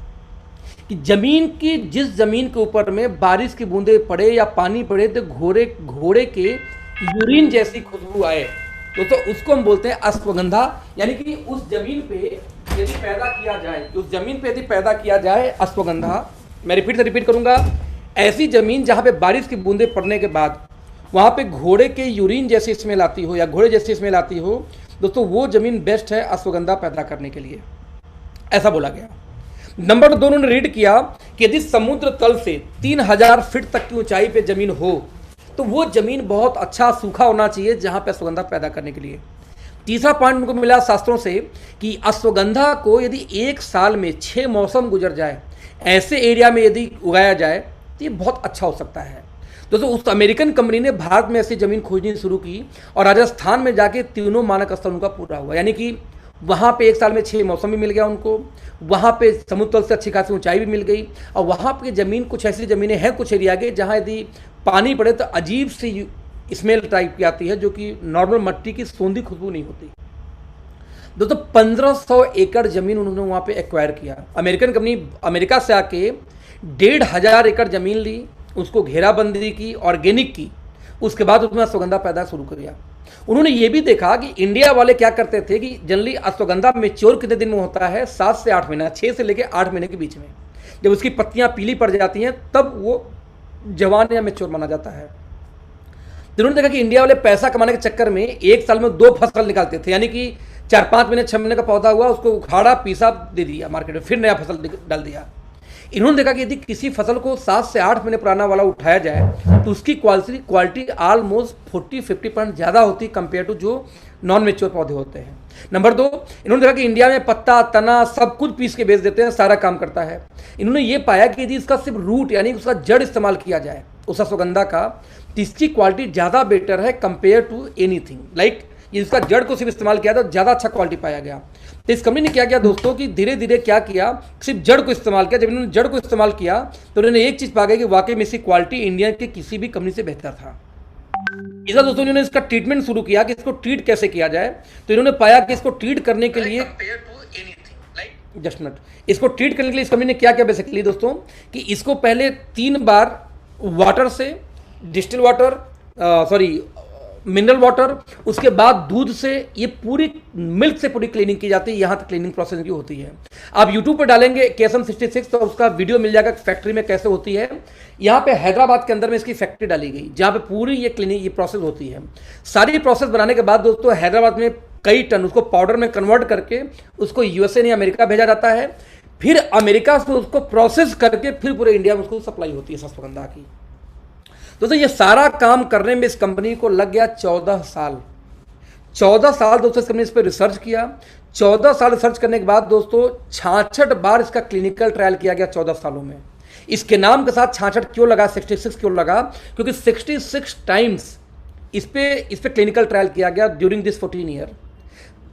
कि जमीन की, जिस जमीन के ऊपर में बारिश की बूंदे पड़े या पानी पड़े तो घोड़े के यूरिन जैसी खुशबू आए, दोस्तों उसको हम बोलते हैं अश्वगंधा। यानी कि उस जमीन पे यदि पैदा किया जाए, अश्वगंधा। मैं रिपीट करूंगा, ऐसी जमीन जहां पे बारिश की बूंदे पड़ने के बाद वहां पे घोड़े के यूरिन जैसी स्मेल आती हो या घोड़े जैसी स्मेल आती हो, दोस्तों वो जमीन बेस्ट है अश्वगंधा पैदा करने के लिए, ऐसा बोला गया। नंबर 2 उन्होंने रीड किया कि यदि समुद्र तल से 3000 फीट तक की ऊंचाई पे जमीन हो तो वो जमीन बहुत अच्छा सूखा होना चाहिए जहां पे अश्वगंधा पैदा करने के लिए। तीसरा पॉइंट उनको मिला शास्त्रों से कि अश्वगंधा को यदि 1 साल में 6 मौसम गुजर जाए, ऐसे एरिया में यदि उगाया जाए तो ये बहुत अच्छा हो सकता है। दोस्तों उस अमेरिकन कंपनी ने भारत में ऐसी जमीन खोजनी शुरू की और राजस्थान में जाके तीनों मानक स्तर उनका पूरा हुआ। यानी कि वहाँ पे 1 साल में 6 मौसम भी मिल गया उनको, वहाँ पे समुद्र तल से अच्छी खासी ऊंचाई भी मिल गई, और वहाँ पे जमीन, कुछ ऐसी ज़मीनें हैं कुछ एरिया के जहाँ यदि पानी पड़े तो अजीब सी स्मेल टाइप की आती है, जो कि नॉर्मल मिट्टी की सोंधी खुशबू नहीं होती। दोस्तों 1500 एकड़ ज़मीन उन्होंने वहाँ पे एक्वायर किया। अमेरिकन कंपनी अमेरिका से आके 1500 एकड़ ज़मीन ली, उसको घेराबंदी की, ऑर्गेनिक की, उसके बाद उसमें अश्वगंधा पैदा शुरू किया। उन्होंने ये भी देखा कि इंडिया वाले क्या करते थे कि जनरली अश्वगंधा मैच्योर कितने दिन में होता है, 7 से 8 महीना, 6 से लेकर 8 महीने के बीच में, जब उसकी पत्तियां पीली पड़ जाती हैं तब वो जवान या मैच्योर माना जाता है। तो उन्होंने देखा कि इंडिया वाले पैसा कमाने के चक्कर में 1 साल में 2 फसल निकालते थे, यानी कि 4-5 महीने 6 महीने का पौधा हुआ, उसको उखाड़ा, पीसा, दे दिया मार्केट में, फिर नया फसल डाल दिया। इन्होंने देखा कि यदि किसी फसल को 7 से 8 महीने पुराना वाला उठाया जाए तो उसकी क्वालिटी ऑलमोस्ट 40-50% ज़्यादा होती कंपेयर टू जो नॉन मेच्योर पौधे होते हैं। नंबर 2, इन्होंने देखा कि इंडिया में पत्ता, तना सब कुछ पीस के बेच देते हैं, सारा काम करता है। इन्होंने ये पाया कि यदि इसका सिर्फ रूट यानी उसका जड़ इस्तेमाल किया जाए उस अश्वगंधा का, तो इसकी क्वालिटी ज़्यादा बेटर है कंपेयर टू एनीथिंग। लाइक इसका जड़ को सिर्फ इस्तेमाल किया तो ज़्यादा अच्छा क्वालिटी पाया गया। तो इस कंपनी ने क्या किया दोस्तों कि धीरे धीरे क्या किया, सिर्फ जड़ को इस्तेमाल किया। जब इन्होंने जड़ को इस्तेमाल किया तो उन्होंने एक चीज़ पा गई कि वाकई में इसकी क्वालिटी इंडिया के किसी भी कंपनी से बेहतर था। इधर दोस्तों इन्होंने इसका ट्रीटमेंट शुरू किया कि इसको ट्रीट कैसे किया जाए। तो इन्होंने पाया कि इसको ट्रीट करने के लिए इसको ट्रीट करने के लिए इस कंपनी ने क्या किया बेसिकली दोस्तों कि इसको पहले 3 बार वाटर से, डिस्टिल वाटर, मिनरल वाटर, उसके बाद दूध से, ये पूरी मिल्क से पूरी क्लीनिंग की जाती है। यहाँ तक क्लीनिंग प्रोसेस की होती है। आप YouTube पर डालेंगे KSM 66 तो उसका वीडियो मिल जाएगा फैक्ट्री में कैसे होती है। यहाँ पे हैदराबाद के अंदर में इसकी फैक्ट्री डाली गई जहाँ पे पूरी ये क्लीनिंग, ये प्रोसेस होती है। सारी प्रोसेस बनाने के बाद दोस्तों हैदराबाद में कई टन उसको पाउडर में कन्वर्ट करके उसको USA नहीं अमेरिका भेजा जाता है, फिर अमेरिका से उसको प्रोसेस करके फिर पूरे इंडिया में उसको सप्लाई होती है अश्वगंधा की। दोस्तों ये सारा काम करने में इस कंपनी को लग गया 14 साल। 14 साल दोस्तों इस कंपनी इस पर रिसर्च किया। 14 साल रिसर्च करने के बाद दोस्तों 66 बार इसका क्लिनिकल ट्रायल किया गया 14 सालों में। इसके नाम के साथ 66 क्यों लगा, 66 क्यों लगा, क्योंकि 66 टाइम्स इस पे क्लिनिकल ट्रायल किया गया ड्यूरिंग दिस 14 ईयर।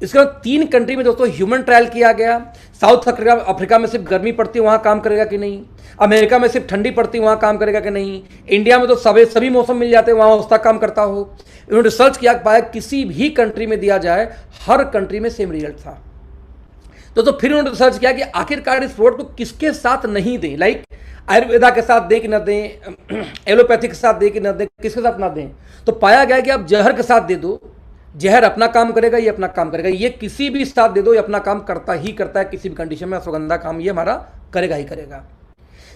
इसके बाद 3 कंट्री में दोस्तों ह्यूमन ट्रायल किया गया। साउथ अफ्रीका में सिर्फ गर्मी पड़ती है, वहाँ काम करेगा कि नहीं। अमेरिका में सिर्फ ठंडी पड़ती वहाँ काम करेगा कि नहीं, इंडिया में तो सभी मौसम मिल जाते हैं, वहाँ उसका काम करता हो। इन्होंने रिसर्च किया, पाया किसी भी कंट्री में दिया जाए हर कंट्री में सेम रिजल्ट था। तो फिर उन्होंने रिसर्च किया कि आखिरकार इस प्रोडक्ट को किसके साथ नहीं दें, लाइक आयुर्वेदा के साथ दें कि न दें, एलोपैथी के साथ दें कि न दें, किसके साथ ना दें। तो पाया गया कि आप जहर के साथ दे दो, जहर अपना काम करेगा, ये अपना काम करेगा, ये किसी भी साथ दे दो, ये अपना काम करता ही करता है, किसी भी कंडीशन में अश्वगंधा काम ये हमारा करेगा ही करेगा।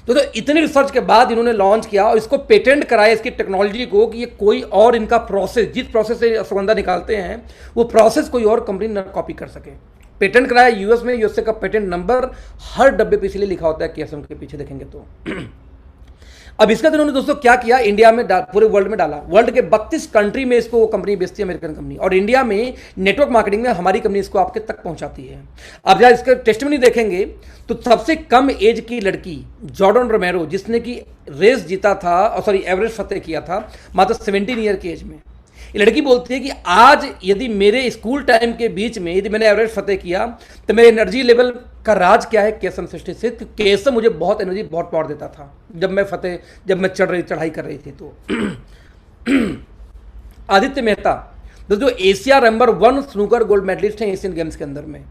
तो इतनी रिसर्च के बाद इन्होंने लॉन्च किया और इसको पेटेंट कराया, इसकी टेक्नोलॉजी को, कि ये कोई और इनका प्रोसेस, जिस प्रोसेस से अश्वगंधा निकालते हैं वो प्रोसेस कोई और कंपनी न कॉपी कर सके। पेटेंट कराया यूएस में, यूएसए का पेटेंट नंबर हर डब्बे पे इसलिए लिखा होता है केएसएम के पीछे देखेंगे तो। अब इसका इन्होंने दोस्तों क्या किया, इंडिया में पूरे वर्ल्ड में डाला, वर्ल्ड के 32 कंट्री में इसको कंपनी बेचती है, अमेरिकन कंपनी, और इंडिया में नेटवर्क मार्केटिंग में हमारी कंपनी इसको आपके तक पहुंचाती है। अब जब इसका टेस्टिमनी देखेंगे तो सबसे कम एज की लड़की जॉर्डन रोमेरो, जिसने कि रेस जीता था, सॉरी एवरेस्ट फतेह किया था मात्र 17 ईयर की एज में, ये लड़की बोलती है कि आज यदि मेरे स्कूल टाइम के बीच में यदि मैंने एवरेस्ट फतेह किया तो मेरे एनर्जी लेवल का राज क्या है, केएसएम 66। केएसएम मुझे बहुत एनर्जी, बहुत पावर देता था जब मैं चढ़ाई कर रही थी। तो आदित्य मेहता जो Asia number 1 snooker gold medalist हैं एशियन गेम्स के अंदर में,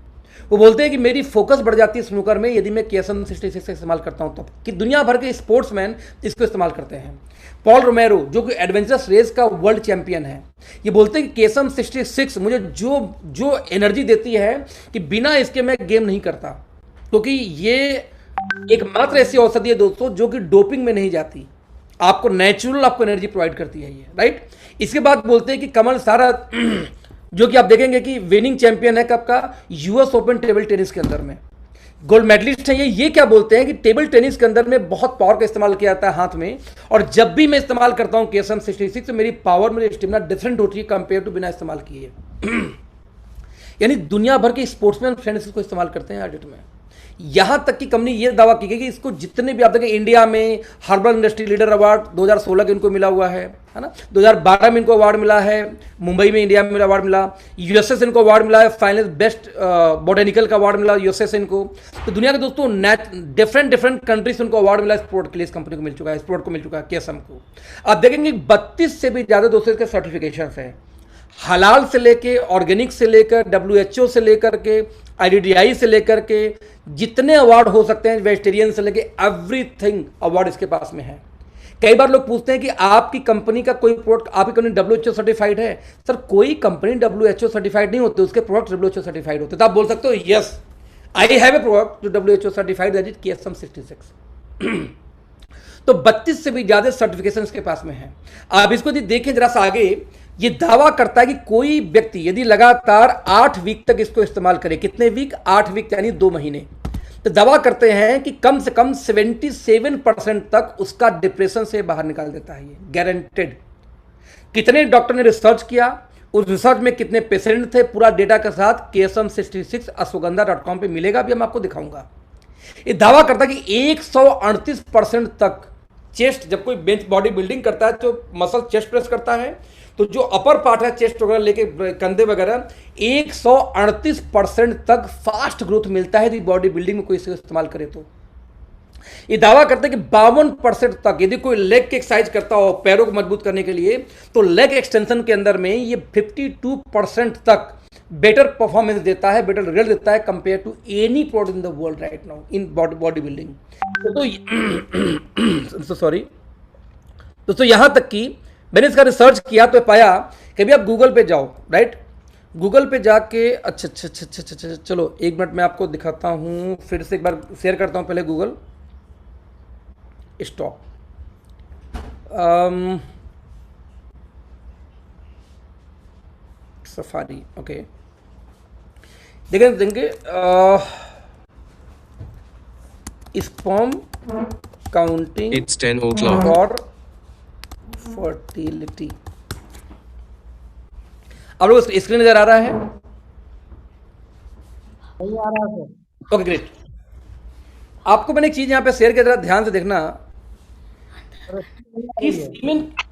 वो बोलते हैं कि मेरी फोकस बढ़ जाती है स्नूकर में यदि मैं केएसएम 66 का इस्तेमाल करता हूं, तब कि दुनिया भर के स्पोर्ट्समैन इसको इस्तेमाल करते हैं। पॉल रोमेरो जो कि एडवेंचरस रेस का वर्ल्ड चैंपियन है, ये बोलते हैं कि केएसएम 66 मुझे जो एनर्जी देती है कि बिना इसके मैं गेम नहीं करता, क्योंकि ये एकमात्र ऐसी औषधि है दोस्तों जो कि डोपिंग में नहीं जाती, आपको नेचुरल आपको एनर्जी प्रोवाइड करती है ये, राइट। इसके बाद बोलते हैं कि कमल सारा जो कि आप देखेंगे कि विनिंग चैंपियन है कब का, यूएस ओपन टेबल टेनिस के अंदर में गोल्ड मेडलिस्ट है ये क्या बोलते हैं कि टेबल टेनिस के अंदर में बहुत पावर का इस्तेमाल किया जाता है हाथ में, और जब भी मैं इस्तेमाल करता हूं केएसएम 66 तो मेरी पावर, मेरी स्टेमिना डिफरेंट होती है कंपेयर टू बिना इस्तेमाल किए। यानी दुनिया भर के स्पोर्ट्समैन फ्रेंड्स इसको इस्तेमाल करते हैं एडिट में। यहां तक कि कंपनी ये दावा की गई कि इसको जितने भी आप देखें, इंडिया में हर्बल इंडस्ट्री लीडर अवार्ड 2016 के इनको मिला हुआ है ना, 2012 में इनको अवार्ड मिला है, मुंबई में इंडिया में अवार्ड मिला, यूएसए से इनको अवार्ड मिला है, फाइनल बेस्ट बोटेनिकल का अवार्ड मिला यूएसए से इनको। तो दुनिया के दोस्तों डिफरेंट कंट्री से उनको अवार्ड मिला, स्पोर्ट के लिए इस कंपनी को मिल चुका है, स्पोर्ट को मिल चुका है केएसएम को। आप देखेंगे 32 से भी ज्यादा दोस्तों इसके सर्टिफिकेशन है, हलाल से लेके, ऑर्गेनिक से लेकर, WHO से लेकर के, IDDI से लेकर के, जितने अवार्ड हो सकते हैं वेजिटेरियन से लेके एवरीथिंग अवार्ड इसके पास में है। कई बार लोग पूछते हैं कि आपकी कंपनी का कोई प्रोडक्ट, आपकी कंपनी WHO सर्टिफाइड है? सर कोई कंपनी WHO सर्टिफाइड नहीं होती, उसके प्रोडक्ट WHO सर्टिफाइड होते। तो आप बोल सकते हो yes I have a product जो WHO certified that is KSM 66। तो 32 से भी ज्यादा सर्टिफिकेशन इसके पास में है। आप इसको देखें जरा सा आगे, ये दावा करता है कि कोई व्यक्ति यदि लगातार 8 वीक तक इसको इस्तेमाल करे, कितने वीक? 8 वीक यानी 2 महीने, तो दावा करते हैं कि कम से कम 77% तक उसका डिप्रेशन से बाहर निकाल देता है, ये गारंटेड। कितने डॉक्टर ने रिसर्च किया, उस रिसर्च में कितने पेशेंट थे, पूरा डेटा के साथ KSM 66 ashwagandha.com पे मिलेगा, भी हम आपको दिखाऊंगा। ये दावा करता है कि 138% तक चेस्ट, जब कोई बेंच बॉडी बिल्डिंग करता है तो मसल चेस्ट प्रेस करता है, तो जो अपर पार्ट है चेस्ट वगैरह लेके कंधे वगैरह, 138% तक फास्ट ग्रोथ मिलता है यदि बॉडी बिल्डिंग में कोई इसे इस्तेमाल करे। तो ये दावा करते हैं कि 52% तक यदि कोई लेग की एक्सरसाइज करता हो पैरों को मजबूत करने के लिए, तो लेग एक्सटेंशन के अंदर में ये 52% तक बेटर परफॉर्मेंस देता है, बेटर रिजल्ट देता है compare to any product in the world right now in body building. तो सॉरी दोस्तों, यहां तक कि मैंने इसका रिसर्च किया तो पाया कि भी आप गूगल पे जाओ, राइट, गूगल पे जाके अच्छा चलो 1 मिनट मैं आपको दिखाता हूं, फिर से एक बार शेयर करता हूं, पहले गूगल स्टॉप, सफारी, ओके, देखेंगे sperm counting It's 10 o'clock. For fertility. आप लोग स्क्रीन नजर आ रहा है? नहीं आ रहा सर। Okay great. आपको मैंने एक चीज यहां पे शेयर किया, जरा ध्यान से देखना कि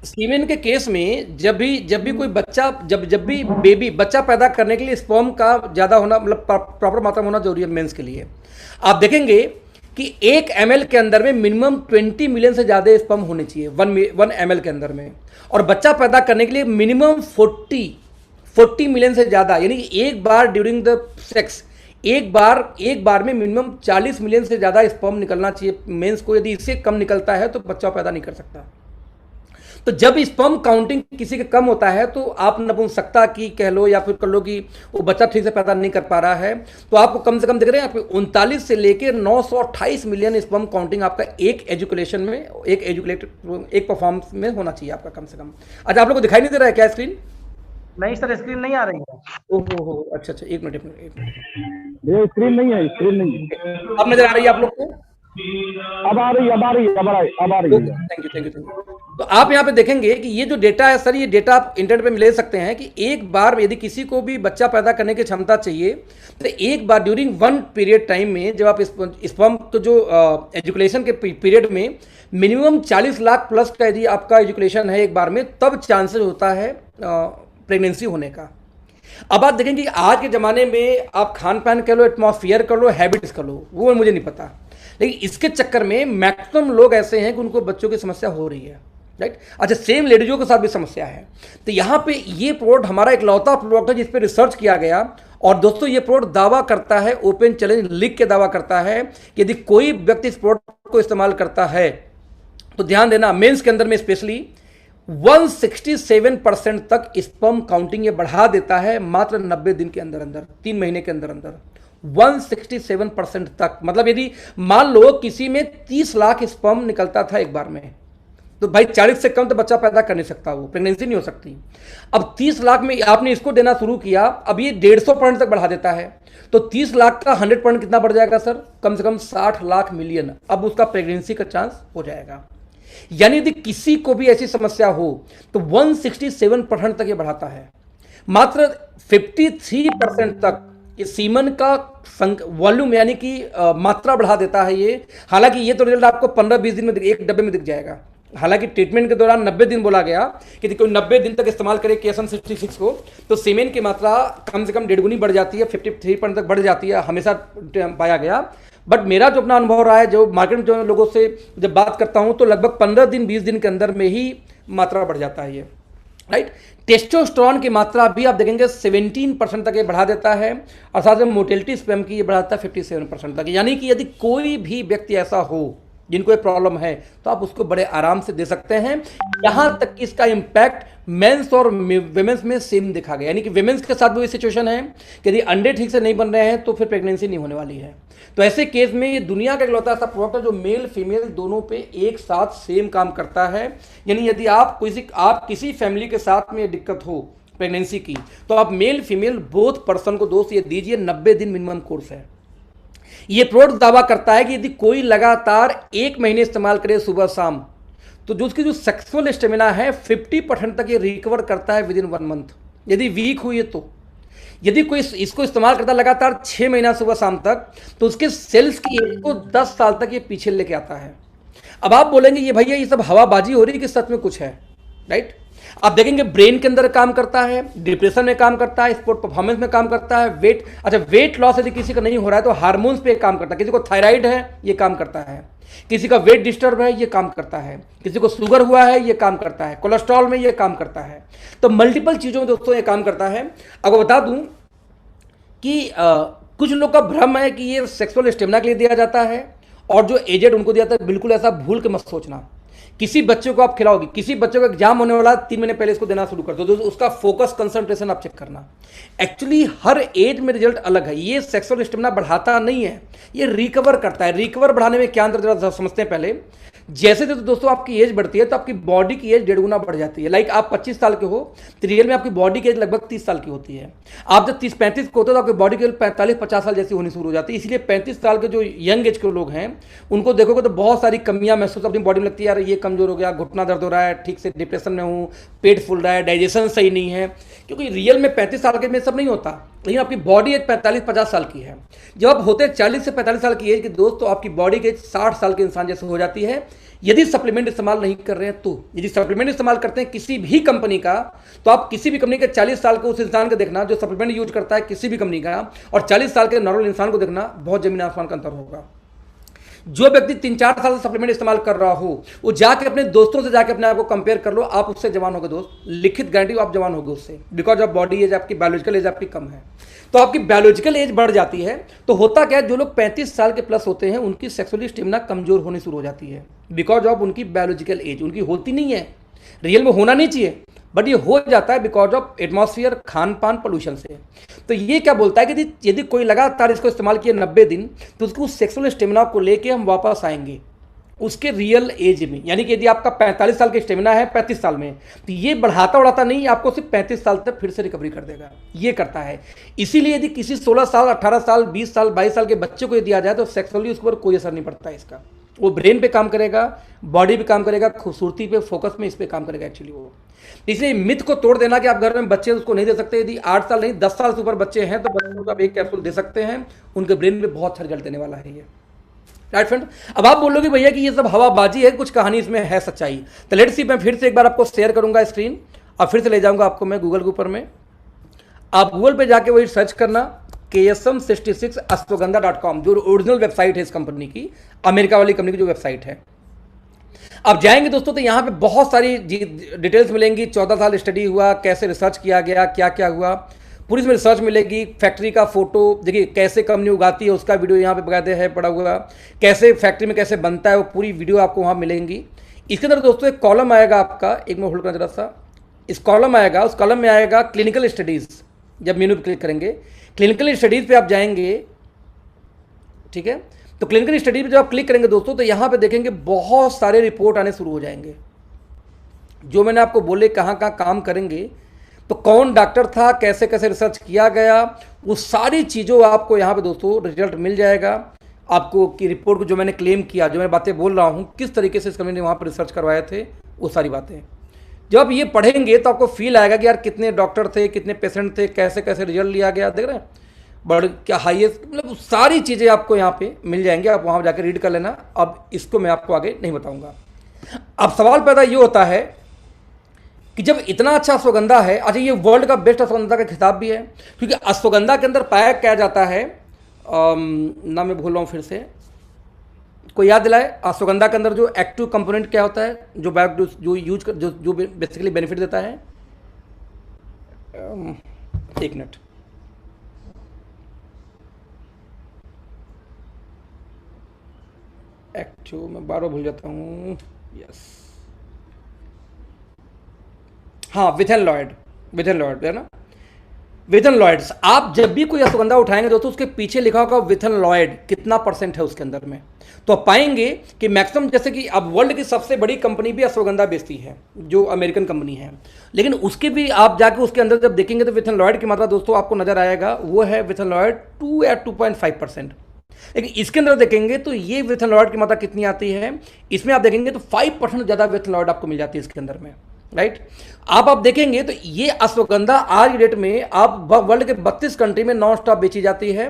सीमेन के केस में जब भी कोई बच्चा, जब भी बेबी बच्चा पैदा करने के लिए स्पर्म का ज्यादा होना, मतलब प्रॉपर मात्रा में होना जरूरी है मेंस के लिए। आप देखेंगे कि 1 ml के अंदर में मिनिमम 20 मिलियन से ज़्यादा स्पर्म होने चाहिए 1 ml के अंदर में, और बच्चा पैदा करने के लिए मिनिमम 40 मिलियन से ज़्यादा, यानी कि एक बार ड्यूरिंग द सेक्स एक बार में मिनिमम 40 मिलियन से ज़्यादा स्पर्म निकलना चाहिए मेंस को। यदि इससे कम निकलता है तो बच्चा पैदा नहीं कर सकता। तो जब स्पर्म काउंटिंग किसी का कम होता है तो आप नपुंसकता की कह लो या फिर कह लो कि वो बच्चा ठीक से पैदा नहीं कर पा रहा है, तो आपको कम से कम देख रहे हैं आपको 39 से लेकर 928 मिलियन स्पर्म काउंटिंग आपका एक एजुकेशन में एक परफॉर्मेंस में होना चाहिए आपका कम से कम। अच्छा, आप लोग को दिखाई नहीं दे रहा है क्या स्क्रीन? नहीं सर, स्क्रीन नहीं आ रही है। ओहो, अच्छा, एक मिनट ये स्क्रीन नहीं है, स्क्रीन नहीं है। अब नजर आ रही है आप लोग को? अब आ रही है। Thank you. तो आप यहाँ पे देखेंगे कि ये जो डेटा है सर, ये डेटा आप इंटरनेट पे ले सकते हैं कि एक बार यदि किसी को भी बच्चा पैदा करने की क्षमता चाहिए तो एक बार ड्यूरिंग 1 पीरियड टाइम में जब आप स्पर्म को जो एजुकेशन के पीरियड में मिनिमम 40 लाख प्लस का यदि आपका एजुकेशन है एक बार में, तब चांसेस होता है प्रेगनेंसी होने का। अब आप देखेंगे कि आज के ज़माने में आप खान पान कर लो, एटमॉस्फेयर कर लो, हैबिट्स कर लो, वो मुझे नहीं पता, लेकिन इसके चक्कर में मैक्सिमम लोग ऐसे हैं कि उनको बच्चों की समस्या हो रही है, राइट। अच्छा, सेम लेडीजों के साथ भी समस्या है। तो यहाँ पे ये प्रोडक्ट हमारा इकलौता प्रोडक्ट है जिस पे रिसर्च किया गया, और दोस्तों ये प्रोडक्ट दावा करता है, ओपन चैलेंज लिख के दावा करता है कि यदि कोई व्यक्ति इस प्रोडक्ट को इस्तेमाल करता है तो ध्यान देना, मेंस के अंदर में स्पेशली 167% तक स्पर्म काउंटिंग ये बढ़ा देता है मात्र 90 दिन के अंदर अंदर, 3 महीने के अंदर अंदर 167% तक। मतलब यदि मान लो किसी में 30 लाख स्पर्म निकलता था एक बार में, तो भाई 40 से कम तो बच्चा पैदा कर नहीं सकता, वो प्रेगनेंसी नहीं हो सकती। अब 30 लाख में आपने इसको देना शुरू किया, अब ये 150% तक बढ़ा देता है, तो 30 लाख का 100% कितना बढ़ जाएगा सर? कम से कम 60 लाख मिलियन। अब उसका प्रेगनेंसी का चांस हो जाएगा। यानी यदि किसी को भी ऐसी समस्या हो तो 167% तक ये बढ़ाता है। मात्र 53% तक ये सीमन का वॉल्यूम यानी कि मात्रा बढ़ा देता है ये। हालांकि ये तो रिजल्ट आपको 15-20 दिन में एक डब्बे में दिख जाएगा। हालांकि ट्रीटमेंट के दौरान 90 दिन बोला गया कि कोई 90 दिन तक इस्तेमाल करे KSM 66 को, तो सीमेन की मात्रा कम से कम 1.5 गुनी बढ़ जाती है, 53% तक बढ़ जाती है, हमेशा पाया गया। बट मेरा जो अपना अनुभव रहा है, जो मार्केट में जो लोगों से जब बात करता हूं, तो लगभग 15 दिन 20 दिन के अंदर में ही मात्रा बढ़ जाता है ये, राइट। टेस्टोस्टेरोन की मात्रा भी आप देखेंगे 17% तक ये बढ़ा देता है, और साथ में मोटिलिटी स्पर्म की ये बढ़ाता है 57% तक। यानी कि यदि कोई भी व्यक्ति ऐसा हो जिनको ये प्रॉब्लम है तो आप उसको बड़े आराम से दे सकते हैं। यहां तक कि इसका इम्पैक्ट मेंस और विमेंस में सेम देखा गया, यानी कि विमेंस के साथ भी वही सिचुएशन है कि यदि अंडे ठीक से नहीं बन रहे हैं तो फिर प्रेगनेंसी नहीं होने वाली है। तो ऐसे केस में ये दुनिया का इकलौता ऐसा प्रोडक्ट है जो मेल फीमेल दोनों पे एक साथ सेम काम करता है। यानी यदि आप किसी फैमिली के साथ में दिक्कत हो प्रेगनेंसी की, तो आप मेल फीमेल बोथ पर्सन को दोस्त ये दीजिए। 90 दिन मिनिमम कोर्स है। ये प्रोडक्ट दावा करता है कि यदि कोई लगातार 1 महीने इस्तेमाल करे सुबह शाम, तो जो उसकी जो सेक्सुअल स्टेमिना है 50% तक ये रिकवर करता है विद इन 1 मंथ। यदि वीक हुई है तो यदि कोई इसको इस्तेमाल करता है लगातार 6 महीना सुबह शाम तक, तो उसके सेल्स की एज को 10 साल तक ये पीछे लेके आता है। अब आप बोलेंगे ये भैया ये सब हवाबाजी हो रही है कि सच में कुछ है, राइट। आप देखेंगे ब्रेन के अंदर काम करता है, डिप्रेशन में काम करता है, स्पोर्ट परफॉर्मेंस में काम करता है, वेट लॉस यदि किसी का नहीं हो रहा है तो हार्मोन्स पे काम करता है। किसी को थायराइड है ये काम करता है, किसी का वेट डिस्टर्ब है ये काम करता है, किसी को शुगर हुआ है ये काम करता है, कोलेस्ट्रॉल में ये काम करता है। तो मल्टीपल चीज़ों में दोस्तों ये काम करता है। अब बता दूं कि कुछ लोग का भ्रम है कि ये सेक्सुअल स्टेमिना के लिए दिया जाता है और जो एजेड उनको दिया जाता है। बिल्कुल ऐसा भूल के मत सोचना। किसी बच्चे को आप खिलाओगे, किसी बच्चे को एग्जाम होने वाला 3 महीने पहले इसको देना शुरू कर दो, तो उसका फोकस कंसंट्रेशन आप चेक करना। एक्चुअली हर एज में रिजल्ट अलग है। ये सेक्सुअल स्टेमिना बढ़ाता नहीं है, ये रिकवर करता है। रिकवर बढ़ाने में क्या अंतर जरा समझते हैं पहले। जैसे तो दोस्तों आपकी एज बढ़ती है तो आपकी बॉडी की एज 1.5 गुना बढ़ जाती है। लाइक आप 25 साल के हो तो रियल में आपकी बॉडी की एज लगभग 30 साल की होती है। आप जब 30-35 को होते हो तो आपकी बॉडी की एज 45-50 साल जैसी होनी शुरू हो जाती है। इसलिए 35 साल के जो यंग एज के लोग हैं उनको देखोगे तो बहुत सारी कमियां महसूस अपनी बॉडी में लगती है। यार ये कमजोर हो गया, घुटना दर्द हो रहा है, ठीक से डिप्रेशन में हूँ, पेट फूल रहा है, डाइजेशन सही नहीं है। क्योंकि रियल में 35 साल के में सब नहीं होता, लेकिन आपकी बॉडी एज 45-50 साल की है। जब आप होते 40 से 45 साल की एज के दोस्त, तो आपकी बॉडी की एज 60 साल के इंसान जैसे हो जाती है। यदि सप्लीमेंट इस्तेमाल नहीं कर रहे हैं तो, यदि सप्लीमेंट इस्तेमाल करते हैं किसी भी कंपनी का, तो आप किसी भी कंपनी के 40 साल के उस इंसान को देखना जो सप्लीमेंट यूज करता है किसी भी कंपनी का, और 40 साल के नॉर्मल इंसान को देखना, बहुत जमीन आसमान का अंतर होगा। जो व्यक्ति 3-4 साल से सप्लीमेंट इस्तेमाल कर रहा हो, वो जाके अपने दोस्तों से जाके अपने आप को कंपेयर कर लो, आप उससे जवान होगे दोस्त, लिखित गारंटी आप जवान होगे उससे, बिकॉज ऑफ बॉडी एज आपकी बायोलॉजिकल एज आपकी कम है। तो आपकी बायोलॉजिकल एज बढ़ जाती है तो होता क्या है, जो लोग 35 साल के प्लस होते हैं उनकी सेक्सुअली स्टेमिना कमजोर होनी शुरू हो जाती है, बिकॉज ऑफ उनकी बायोलॉजिकल एज उनकी होती नहीं है, रियल में होना नहीं चाहिए, बट ये हो जाता है बिकॉज ऑफ एटमॉस्फेयर, खान पान, पोल्यूशन से। तो ये क्या बोलता है कि यदि कोई लगातार इसको इस्तेमाल किया 90 दिन तो उसको सेक्सुअल स्टेमिना को लेके हम वापस आएंगे उसके रियल एज में, यानी कि यदि आपका 45 साल का स्टेमिना है 35 साल में, तो ये बढ़ाता बढ़ाता नहीं, आपको सिर्फ 35 साल तक फिर से रिकवरी कर देगा, ये करता है। इसीलिए यदि किसी 16 साल, 18 साल, 20 साल, 22 साल के बच्चे को दिया जाए तो सेक्सुअली उसके ऊपर कोई असर नहीं पड़ता है इसका। वो ब्रेन पे काम करेगा, बॉडी पे काम करेगा, खूबसूरती पे, फोकस में, इस पे काम करेगा एक्चुअली वो। इसलिए मिथ को तोड़ देना कि आप घर में बच्चे उसको नहीं दे सकते, यदि 8 साल नहीं 10 साल से ऊपर बच्चे हैं तो बच्चों को आप एक कैप्सूल दे सकते हैं, उनके ब्रेन में बहुत अच्छा रिजल्ट देने वाला है ये, राइट फ्रेंड। अब आप बोलोगे भैया कि ये सब हवाबाजी है, कुछ कहानी इसमें है सच्चाई, तो लेट्स सी, मैं फिर से एक बार आपको शेयर करूंगा स्क्रीन और फिर से ले जाऊंगा आपको मैं गूगल के ऊपर में। आप गूगल पे जाके वही सर्च करना ksm66ashwagandha.com, जो ओरिजिनल वेबसाइट है इस कंपनी की, अमेरिका वाली कंपनी की जो वेबसाइट है। आप जाएंगे दोस्तों तो यहाँ पे बहुत सारी डिटेल्स मिलेंगी, 14 साल स्टडी हुआ, कैसे रिसर्च किया गया, क्या क्या हुआ, पूरी इसमें रिसर्च मिलेगी, फैक्ट्री का फोटो देखिए, कैसे कंपनी उगाती है उसका वीडियो यहाँ पे बकायदे है पड़ा हुआ, कैसे फैक्ट्री में कैसे बनता है वो पूरी वीडियो आपको वहाँ मिलेंगी। इसके अंदर दोस्तों एक कॉलम आएगा आपका, एक मिनट होल्ड करना जरा सा, इस कॉलम आएगा, उस कॉलम में आएगा क्लिनिकल स्टडीज़। जब मेनू पर क्लिक करेंगे क्लिनिकल स्टडीज़ पे आप जाएंगे, ठीक है, तो क्लिनिकल स्टडी पे जब आप क्लिक करेंगे दोस्तों तो यहाँ पे देखेंगे बहुत सारे रिपोर्ट आने शुरू हो जाएंगे, जो मैंने आपको बोले कहाँ कहाँ काम करेंगे, तो कौन डॉक्टर था, कैसे कैसे रिसर्च किया गया, वो सारी चीज़ों आपको यहाँ पे दोस्तों रिजल्ट मिल जाएगा आपको, की रिपोर्ट को जो मैंने क्लेम किया, जो मैं बातें बोल रहा हूँ, किस तरीके से इस कंपनी ने वहाँ पर रिसर्च करवाए थे, वो सारी बातें जब आप ये पढ़ेंगे तो आपको फील आएगा कि यार कितने डॉक्टर थे, कितने पेशेंट थे, कैसे कैसे रिजल्ट लिया गया, देख रहे हैं, बड़ क्या हाईएस्ट, मतलब सारी चीज़ें आपको यहाँ पे मिल जाएंगी, आप वहाँ जाकर रीड कर लेना। अब इसको मैं आपको आगे नहीं बताऊँगा। अब सवाल पैदा ये होता है कि जब इतना अच्छा अश्वगंधा है, अच्छा ये वर्ल्ड का बेस्ट अश्वगंधा का खिताब भी है, क्योंकि अश्वगंधा के अंदर पाया क्या जाता है, ना मैं भूल रहा हूँ फिर से, कोई याद दिलाए, अश्वगंधा के अंदर जो एक्टिव कंपोनेंट क्या होता है, जो जो यूज कर जो बेसिकली बेनिफिट देता है, एक मिनट, एक्टिव मैं बार भूल जाता हूँ, यस, हाँ विथेनलॉइड है ना, विथेनलॉइड्स। आप जब भी कोई अश्वगंधा उठाएंगे दोस्तों उसके पीछे लिखा होगा विथेनलॉइड कितना % है उसके अंदर में, तो आप पाएंगे कि मैक्सिमम, जैसे कि अब वर्ल्ड की सबसे बड़ी कंपनी भी अश्वगंधा बेचती है, जो अमेरिकन कंपनी है, लेकिन उसके भी आप जाके उसके अंदर जब देखेंगे तो विथेनलॉइड की मात्रा दोस्तों आपको नजर आएगा, वो है विथेनलॉइड 2 या 2.5%। लेकिन इसके अंदर देखेंगे तो ये विथेनलॉइड की मात्रा कितनी आती है, इसमें आप देखेंगे तो 5% ज़्यादा विथेनलॉइड आपको मिल जाती है इसके अंदर में, राइट। आप देखेंगे तो ये अश्वगंधा आज की डेट में आप वर्ल्ड के 32 कंट्री में नॉन स्टॉप बेची जाती है,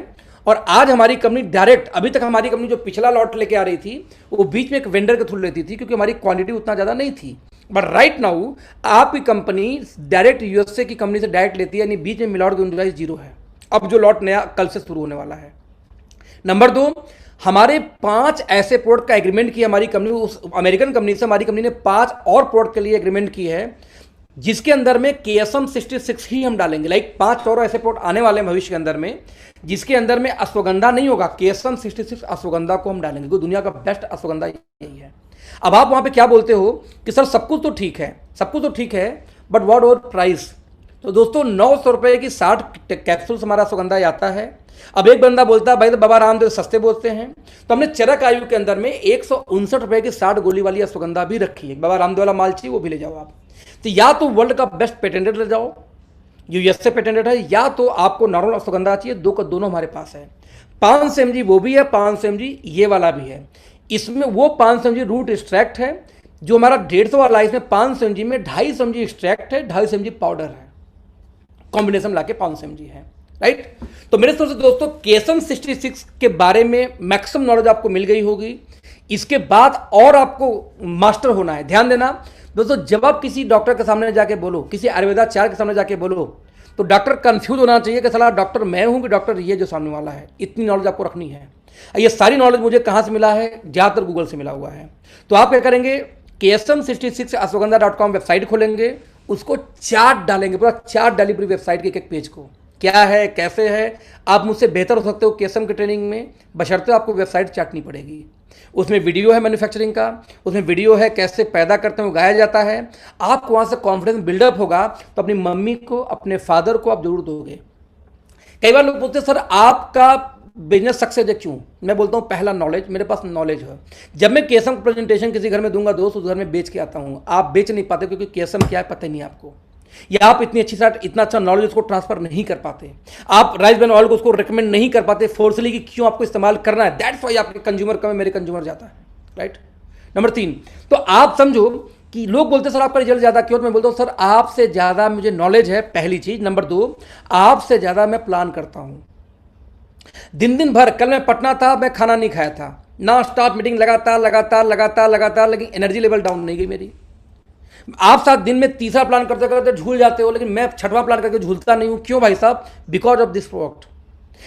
और आज हमारी कंपनी डायरेक्ट, अभी तक हमारी कंपनी जो पिछला लॉट लेके आ रही थी वो बीच में एक वेंडर के थ्रू लेती थी, क्योंकि हमारी क्वांटिटी उतना ज़्यादा नहीं थी, बट राइट नाउ आपकी कंपनी डायरेक्ट यूएसए की कंपनी से डायरेक्ट लेती है, यानी बीच में मिलावट की गुंजाइश 0 है। अब जो लॉट नया कल से शुरू होने वाला है। नंबर 2, हमारे 5 ऐसे प्रोडक्ट का एग्रीमेंट किया हमारी कंपनी, उस अमेरिकन कंपनी से हमारी कंपनी ने 5 और प्रोडक्ट के लिए एग्रीमेंट की है, जिसके अंदर में KSM 66 ही हम डालेंगे, लाइक 5 और ऐसे प्रोडक्ट आने वाले हैं भविष्य के अंदर में, जिसके अंदर में अश्वगंधा नहीं होगा, KSM 66 अश्वगंधा को हम डालेंगे, क्योंकि दुनिया का बेस्ट अश्वगंधा यही है। अब आप वहां पे क्या बोलते हो कि सर सब कुछ तो ठीक है, सब कुछ तो ठीक है, बट व्हाट और प्राइस, तो दोस्तों 900 रुपए की 60 कैप्सूल्स हमारा अश्वगंधा आता है। अब एक बंदा बोलता है भाई तो बाबा रामदेव सस्ते बोलते हैं, तो हमने चरक आयु के अंदर में 159 रुपए की 60 गोली वाली अश्वगंधा भी रखी है, बाबा रामदेव वाला माल चाहिए वो भी ले जाओ आप। तो या तो वर्ल्ड का बेस्ट पेटेंटेड ले जाओ, यूएस से पेटेंटेड है, या तो आपको नॉर्मल अश्वगंधा चाहिए, दोनों हमारे पास है। 500 mg वो भी है, 500 mg ये वाला भी है। इसमें वो 500 mg रूट एक्सट्रैक्ट है, जो हमारा 150 वाला है, इसमें 500 mg में 250 mg एक्सट्रैक्ट है, 250 mg पाउडर है, कॉम्बिनेशन लाके 500 mg है, राइट। तो मेरे तरफ से दोस्तों KSM 66 के बारे में मैक्सिमम नॉलेज आपको मिल गई होगी। इसके बाद और आपको मास्टर होना है। ध्यान देना दोस्तों, जब आप किसी डॉक्टर के सामने जाके बोलो, किसी आयुर्वेदाचार्य के सामने जाके बोलो, तो डॉक्टर कंफ्यूज होना चाहिए कि सलाह डॉक्टर मैं हूं कि डॉक्टर ये जो सामने वाला है। इतनी नॉलेज आपको रखनी है। ये सारी नॉलेज मुझे कहाँ से मिला है? ज़्यादातर गूगल से मिला हुआ है। तो आप क्या करेंगे, KSM66 ashwagandha.com वेबसाइट खोलेंगे, उसको चार्ट डालेंगे, पूरा चार्ट डाली पूरी वेबसाइट के एक पेज को, क्या है कैसे है। आप मुझसे बेहतर हो सकते हो KSM की ट्रेनिंग में, बशर्ते आपको वेबसाइट चाटनी पड़ेगी। उसमें वीडियो है मैन्युफैक्चरिंग का, उसमें वीडियो है कैसे पैदा करते हैं, उगाया जाता है। आपको वहाँ से कॉन्फिडेंस बिल्डअप होगा तो अपनी मम्मी को, अपने फादर को आप जरूर दोगे। कई बार लोग पूछते हैं सर आपका बिजनेस सक्सेस है क्यों? मैं बोलता हूँ पहला नॉलेज, मेरे पास नॉलेज है। जब मैं KSM प्रेजेंटेशन किसी घर में दूंगा दोस्त, उस घर में बेच के आता हूँ। आप बेच नहीं पाते क्योंकि KSM क्या है पता ही नहीं आपको, या आप इतनी अच्छी साथ इतना अच्छा नॉलेज उसको ट्रांसफर नहीं कर पाते। आप राइस ब्रान ऑयल को उसको रिकमेंड नहीं कर पाते फोर्सली कि क्यों आपको इस्तेमाल करना है। दैट्स व्हाई आपके कंज्यूमर कम है, मेरे कंज्यूमर जाता है, राइट। नंबर 3, तो आप समझो कि लोग बोलते हैं सर आपका रिजल्ट ज्यादा क्यों? तो मैं बोलता हूं सर आपसे ज्यादा मुझे नॉलेज है, पहली चीज। नंबर 2, आपसे ज्यादा मैं प्लान करता हूं। दिन भर, कल मैं पटना था, मैं खाना नहीं खाया था, नॉन स्टॉप मीटिंग लगातार, लेकिन एनर्जी लेवल डाउन नहीं गई मेरी। आप साथ दिन में तीसरा प्लान करते करते झूल जाते हो, लेकिन मैं 6वां प्लान करके झूलता नहीं हूं। क्यों भाई साहब? Because of this product.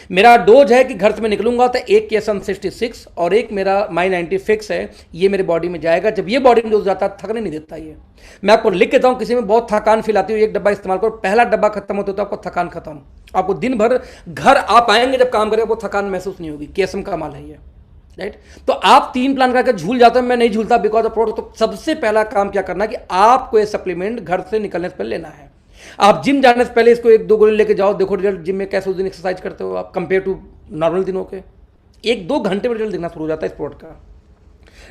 मेरा डोज है कि घर से मैं निकलूंगा तो एक KSM66 और एक मेरा My90 फिक्स है, ये मेरे बॉडी में जाएगा। जब ये बॉडी में डोज जाता है थकने नहीं देता। ये मैं आपको लिख देता हूं, किसी में बहुत थकान फील आती है, एक डब्बा इस्तेमाल करो, पहला डब्बा खत्म होता है तो आपको थकान खत्म। आपको दिन भर घर आप आएंगे जब काम करेंगे वो थकान महसूस नहीं होगी। KSM का माल है ये, राइट। तो आप 3 प्लान करके झूल जाते हैं, मैं नहीं झूलता बिकॉज ऑफ प्रोडक्ट। तो सबसे पहला काम क्या करना है कि आपको ये सप्लीमेंट घर से निकलने से पहले लेना है। आप जिम जाने से पहले इसको 1-2 गोली लेके जाओ, देखो रिजल्ट जिम में कैसे उस दिन एक्सरसाइज करते हो आप कंपेयर टू नॉर्मल दिनों के। 1-2 घंटे में रिजल्ट दिखना शुरू हो जाता है इस प्रोडक्ट का।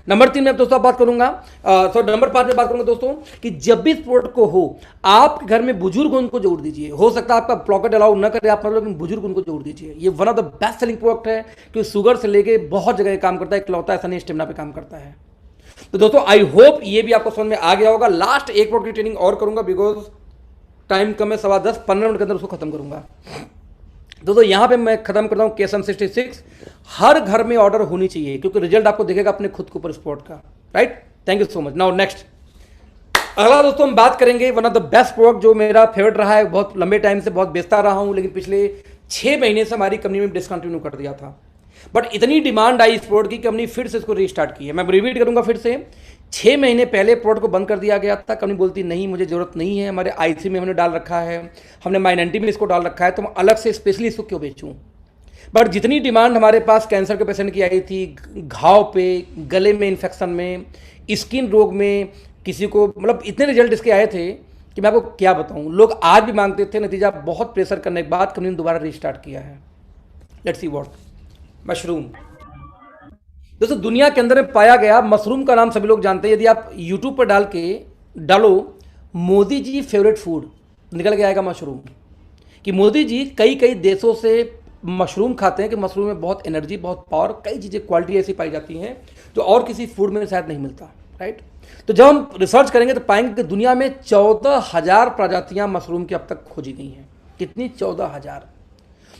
नंबर 3 में दोस्तों बात करूंगा, नंबर 5 में बात करूंगा दोस्तों कि जब भी इस प्रोडक्ट को हो, आप घर में बुजुर्ग हो उनको जोड़ दीजिए। हो सकता है आपका पॉकेट अलाउ न करे आप, लेकिन बुजुर्ग उनको जोड़ दीजिए। ये one of the best selling product है क्योंकि शुगर से लेके बहुत जगह काम करता है, इकलौता ऐसा नहीं स्टेमिना पे काम करता है। तो दोस्तों आई होप ये भी आपको समझ में आ गया होगा। लास्ट एक प्रोडक्ट की ट्रेनिंग और करूंगा बिकॉज टाइम कम है, 10:15 मिनट के अंदर उसको खत्म करूंगा। दोस्तों यहां पे मैं खत्म करता हूं KSM66 हर घर में ऑर्डर होनी चाहिए क्योंकि रिजल्ट आपको दिखेगा अपने खुद के ऊपर स्पॉट का, right. Thank you so much. Now next अगला दोस्तों हम बात करेंगे one of the best product जो मेरा फेवरेट रहा है, बहुत लंबे टाइम से बहुत बेचता रहा हूं, लेकिन पिछले 6 महीने से हमारी कंपनी में डिसकंटिन्यू कर दिया था। बट इतनी डिमांड आई इस प्रोडक्ट की कंपनी फिर से इसको रीस्टार्ट की है। मैं रिपीट करूंगा फिर से, 6 महीने पहले प्रोडक्ट को बंद कर दिया गया था। कंपनी बोलती नहीं मुझे जरूरत नहीं है, हमारे IC में हमने डाल रखा है, हमने My90 में इसको डाल रखा है, तो मैं अलग से स्पेशली इसको क्यों बेचूं। बट जितनी डिमांड हमारे पास कैंसर के पेशेंट की आई थी, घाव पे, गले में इन्फेक्शन में, स्किन रोग में, किसी को मतलब इतने रिजल्ट इसके आए थे कि मैं आपको क्या बताऊं। लोग आज भी मांगते थे, नतीजा बहुत प्रेशर करने के बाद कंपनी ने दोबारा रीस्टार्ट किया है। Let's see what mushroom. दोस्तों दुनिया के अंदर में पाया गया मशरूम का नाम सभी लोग जानते हैं। यदि आप यूट्यूब पर डालो मोदी जी फेवरेट फूड, निकल के आएगा मशरूम। कि मोदी जी कई देशों से मशरूम खाते हैं कि मशरूम में बहुत एनर्जी, बहुत पावर, कई चीज़ें क्वालिटी ऐसी पाई जाती हैं जो और किसी फूड में शायद नहीं मिलता, राइट। तो जब हम रिसर्च करेंगे तो पाएंगे कि दुनिया में 14,000 प्रजातियां मशरूम की अब तक खोजी गई हैं। कितनी? 14,000।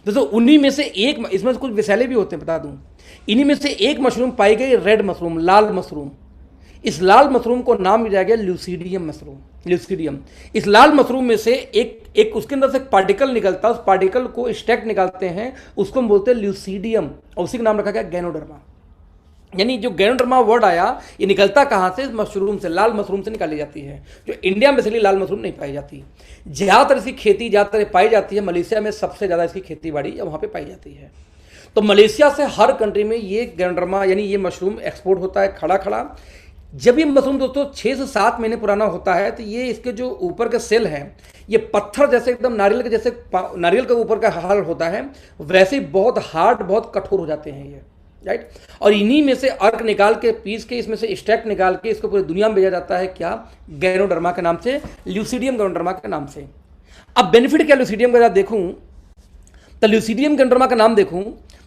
दोस्तों उन्हीं में से एक, इसमें कुछ विषैले भी होते हैं बता दूं, इन्हीं में से एक मशरूम पाई गई रेड मशरूम, लाल मशरूम। इस लाल मशरूम को नाम मिल जाएगा ल्यूसीडियम मशरूम, ल्यूसीडियम। इस लाल मशरूम में से एक उसके अंदर से पार्टिकल निकलता है, उस पार्टिकल को स्टेक निकालते हैं, उसको हम बोलते हैं ल्यूसीडियम, और उसी का नाम रखा गया गैनोडर्मा। यानी जो गैनोडर्मा वर्ड आया ये निकलता कहाँ से? मशरूम से, लाल मशरूम से निकाली जाती है, जो इंडिया में इसलिए लाल मशरूम नहीं पाई जाती। ज़्यादातर इसकी खेती ज़्यादातर पाई जाती है मलेशिया में, सबसे ज़्यादा इसकी खेती बाड़ी वहाँ पर पाई जाती है। तो मलेशिया से हर कंट्री में ये गैनोडर्मा यानी ये मशरूम एक्सपोर्ट होता है खड़ा। जब ये मशरूम दोस्तों 6 से 7 महीने पुराना होता है तो ये इसके जो ऊपर के सेल हैं ये पत्थर जैसे एकदम नारियल के जैसे, नारियल के ऊपर का हाल होता है वैसे ही बहुत हार्ड, बहुत कठोर हो जाते हैं ये, राइट। और इन्हीं में से अर्क निकाल के पीस के, इसमें से स्टैक निकाल के इसको पूरी दुनिया में भेजा जाता है। क्या? गैनोडर्मा के नाम से, ल्यूसीडियम गैनोडर्मा के नाम से। अब बेनिफिट क्या ल्यूसीडियम का देखूं तो ल्यूसीडियम गैनोडर्मा का नाम देखूं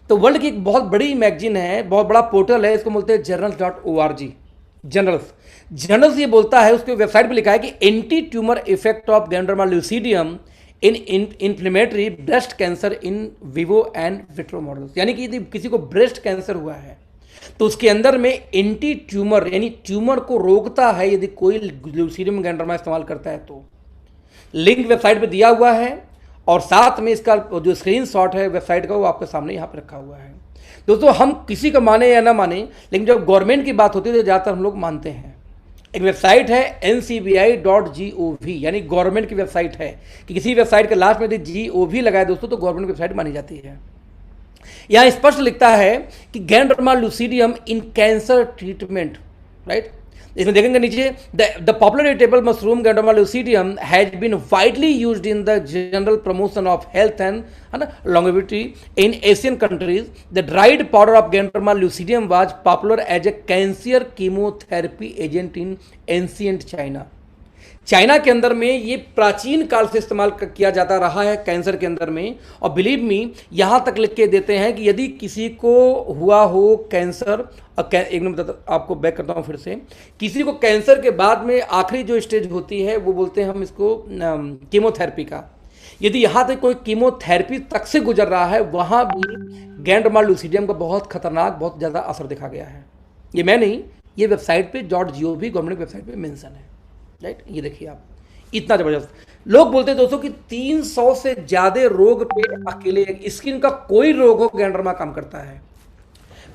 तो वर्ल्ड की एक बहुत बड़ी मैगजीन है, बहुत बड़ा पोर्टल है, इसको बोलते हैं journals.org। जर्नल्स ये बोलता है, उसके वेबसाइट पे लिखा है कि anti tumour effect of ganoderma lucidum in inflammatory breast cancer in vivo and vitro models. यानी कि यदि किसी को ब्रेस्ट कैंसर हुआ है तो उसके अंदर में एंटी ट्यूमर यानी ट्यूमर को रोकता है यदि कोई ल्यूसीडियम गैनोडर्मा इस्तेमाल करता है तो। लिंक वेबसाइट पे दिया हुआ है और साथ में इसका जो स्क्रीनशॉट है वेबसाइट का वो आपके सामने यहाँ पे रखा हुआ है। दोस्तों हम किसी का माने या ना माने, लेकिन जब गवर्नमेंट की बात होती है तो ज़्यादातर हम लोग मानते हैं। एक वेबसाइट है ncbi.gov, यानी गवर्नमेंट की वेबसाइट है कि किसी वेबसाइट के लास्ट में यदि gov लगाए दोस्तों तो गवर्नमेंट की वेबसाइट मानी जाती है। यहाँ स्पष्ट लिखता है कि ganoderma lucidum in cancer treatment, right. इसमें देखेंगे नीचे, the popular edible mushroom ganoderma lucidum has been widely used in the general promotion of health and longevity in Asian countries. The dried powder of Gandroma lucidium was popular as a cancer chemotherapy agent in ancient China. China के अंदर में ये प्राचीन काल से इस्तेमाल किया जाता रहा है कैंसर के अंदर में। और बिलीव मी, यहाँ तक लिख के देते हैं कि यदि किसी को हुआ हो कैंसर, एक मिनट आपको बैक करता हूँ फिर से, किसी को कैंसर के बाद में आखिरी जो स्टेज होती है वो बोलते हैं हम इसको कीमोथेरेपी का, यदि यहाँ तक कोई कीमोथेरेपी तक से गुजर रहा है वहाँ भी गैंड्रोमा लूसिडियम का बहुत खतरनाक, बहुत ज़्यादा असर देखा गया है। ये मैं नहीं, ये वेबसाइट पे .gov गवर्नमेंट वेबसाइट पे मेंशन है, राइट। ये देखिए आप, इतना ज़बरदस्त। लोग बोलते हैं दोस्तों कि 300 से ज़्यादा रोग पे अकेले स्किन का कोई रोग हो गैंड्रोमा काम करता है।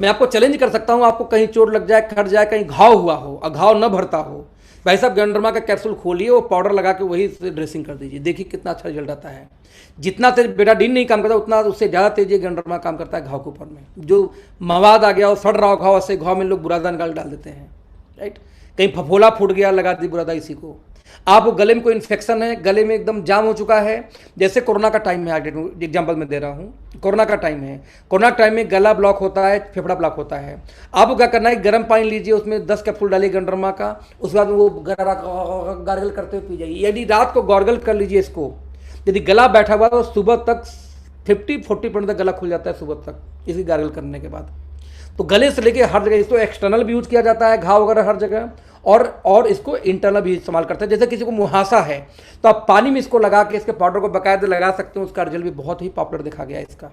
मैं आपको चैलेंज कर सकता हूँ, आपको कहीं चोट लग जाए, कट जाए, कहीं घाव हुआ हो और घाव न भरता हो, भाई साहब गैंड्रोमा का कैप्सूल खोलिए, वो पाउडर लगा के वही से ड्रेसिंग कर दीजिए, देखिए कितना अच्छा रिजल्ट आता है। जितना तेज बेटाडीन नहीं काम करता उतना उससे ज़्यादा तेज ये गैंड्रोमा काम करता है घाव के ऊपर में। जो मवाद आ गया और सड़ रहा हो घाव, ऐसे घाव में लोग बुरादा निकाल डाल देते हैं, राइट। कहीं फफोला फूट गया, लगा दी बुरादा इसी को। आप गले में कोई इन्फेक्शन है, गले में एकदम जाम हो चुका है, जैसे कोरोना का टाइम है, एग्जाम्पल में दे रहा हूँ, कोरोना का टाइम है, कोरोना टाइम में गला ब्लॉक होता है, फेफड़ा ब्लॉक होता है। आपको क्या करना है, गर्म पानी लीजिए, उसमें 10 कैप्सूल डालिए गैंड्रोमा का, उसके बाद वो गार्गल करते हुए पी जाइए। यदि रात को गार्गल कर लीजिए इसको, यदि गला बैठा हुआ तो सुबह तक 50-40% तक गला खुल जाता है सुबह तक इसकी गार्गल करने के बाद। तो गले से लेके हर जगह, इसको एक्सटर्नल भी यूज किया जाता है घाव वगैरह हर जगह, और इसको इंटरनल भी इस्तेमाल करते हैं। जैसे किसी को मुहासा है तो आप पानी में इसको लगा के इसके पाउडर को बाकायदे लगा सकते हैं, उसका रिजल्ट भी बहुत ही पॉपुलर देखा गया है इसका।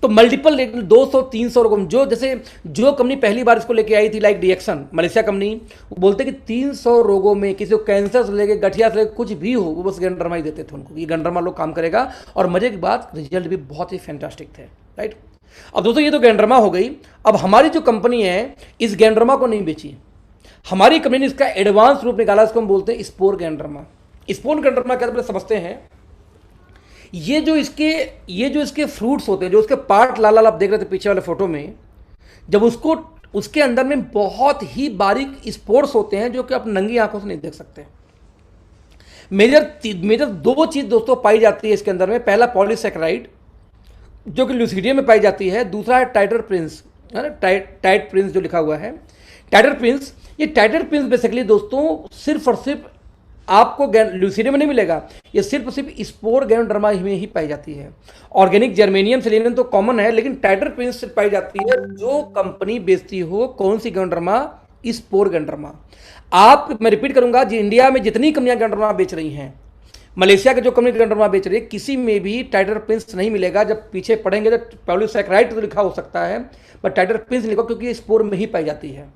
तो मल्टीपल 200-300 रोगों, जो कंपनी पहली बार इसको लेके आई थी, लाइक डिएक्शन मलेशिया कंपनी, वो बोलते कि 300 रोगों में किसी को कैंसर से लेके गठिया से लेके कुछ भी हो, वो बस गैंड्रोमा ही देते थे उनको, ये गैंड्रोमा लोग काम करेगा। और मजे की बात, रिजल्ट भी बहुत ही फैंटास्टिक थे, राइट। अब दोस्तों ये तो गैंड्रोमा हो गई। अब हमारी जो कंपनी है इस गैंड्रोमा को नहीं बेची, हमारी कंपनी ने इसका एडवांस रूप निकाला, इसको हम बोलते हैं स्पोर गैंड्रोमा। स्पोर गैंड्रोमा क्या पहले समझते हैं। ये जो इसके फ्रूट्स होते हैं, जो उसके पार्ट लाल लाल आप देख रहे थे पीछे वाले फोटो में, जब उसके अंदर में बहुत ही बारीक स्पोर्स होते हैं जो कि आप नंगी आंखों से नहीं देख सकते। मेजर 2 चीज दोस्तों पाई जाती है इसके अंदर में। पहला पॉलीसैकेराइड जो कि लूसिडियम में पाई जाती है, दूसरा है टाइटर प्रिंस, है ना, टाइट प्रिंस जो लिखा हुआ है, टाइटर प्रिंस। ये टाइटर प्रिंस बेसिकली दोस्तों सिर्फ और सिर्फ आपको लूसिडियम में नहीं मिलेगा, ये सिर्फ स्पोर गैंड्रोमा में ही पाई जाती है। ऑर्गेनिक जर्मेनियम सेलेनियम तो कॉमन है, लेकिन टाइटर प्रिंस पाई जाती है जो कंपनी बेचती हो कौन सी गैंड्रोमा, स्पोर गैंड्रोमा। मैं रिपीट करूंगा, जी इंडिया में जितनी कंपनियां गैंड्रोमा बेच रही हैं, मलेशिया के जो कंपनी गैंड्रोमा बेच रही है, किसी में भी टाइटर प्रिंस नहीं मिलेगा। जब पीछे पढ़ेंगे तो पॉलीसैकेराइड तो लिखा हो सकता है, बट टाइटर प्रिंस लिखो, क्योंकि ये स्पोर में ही पाई जाती है।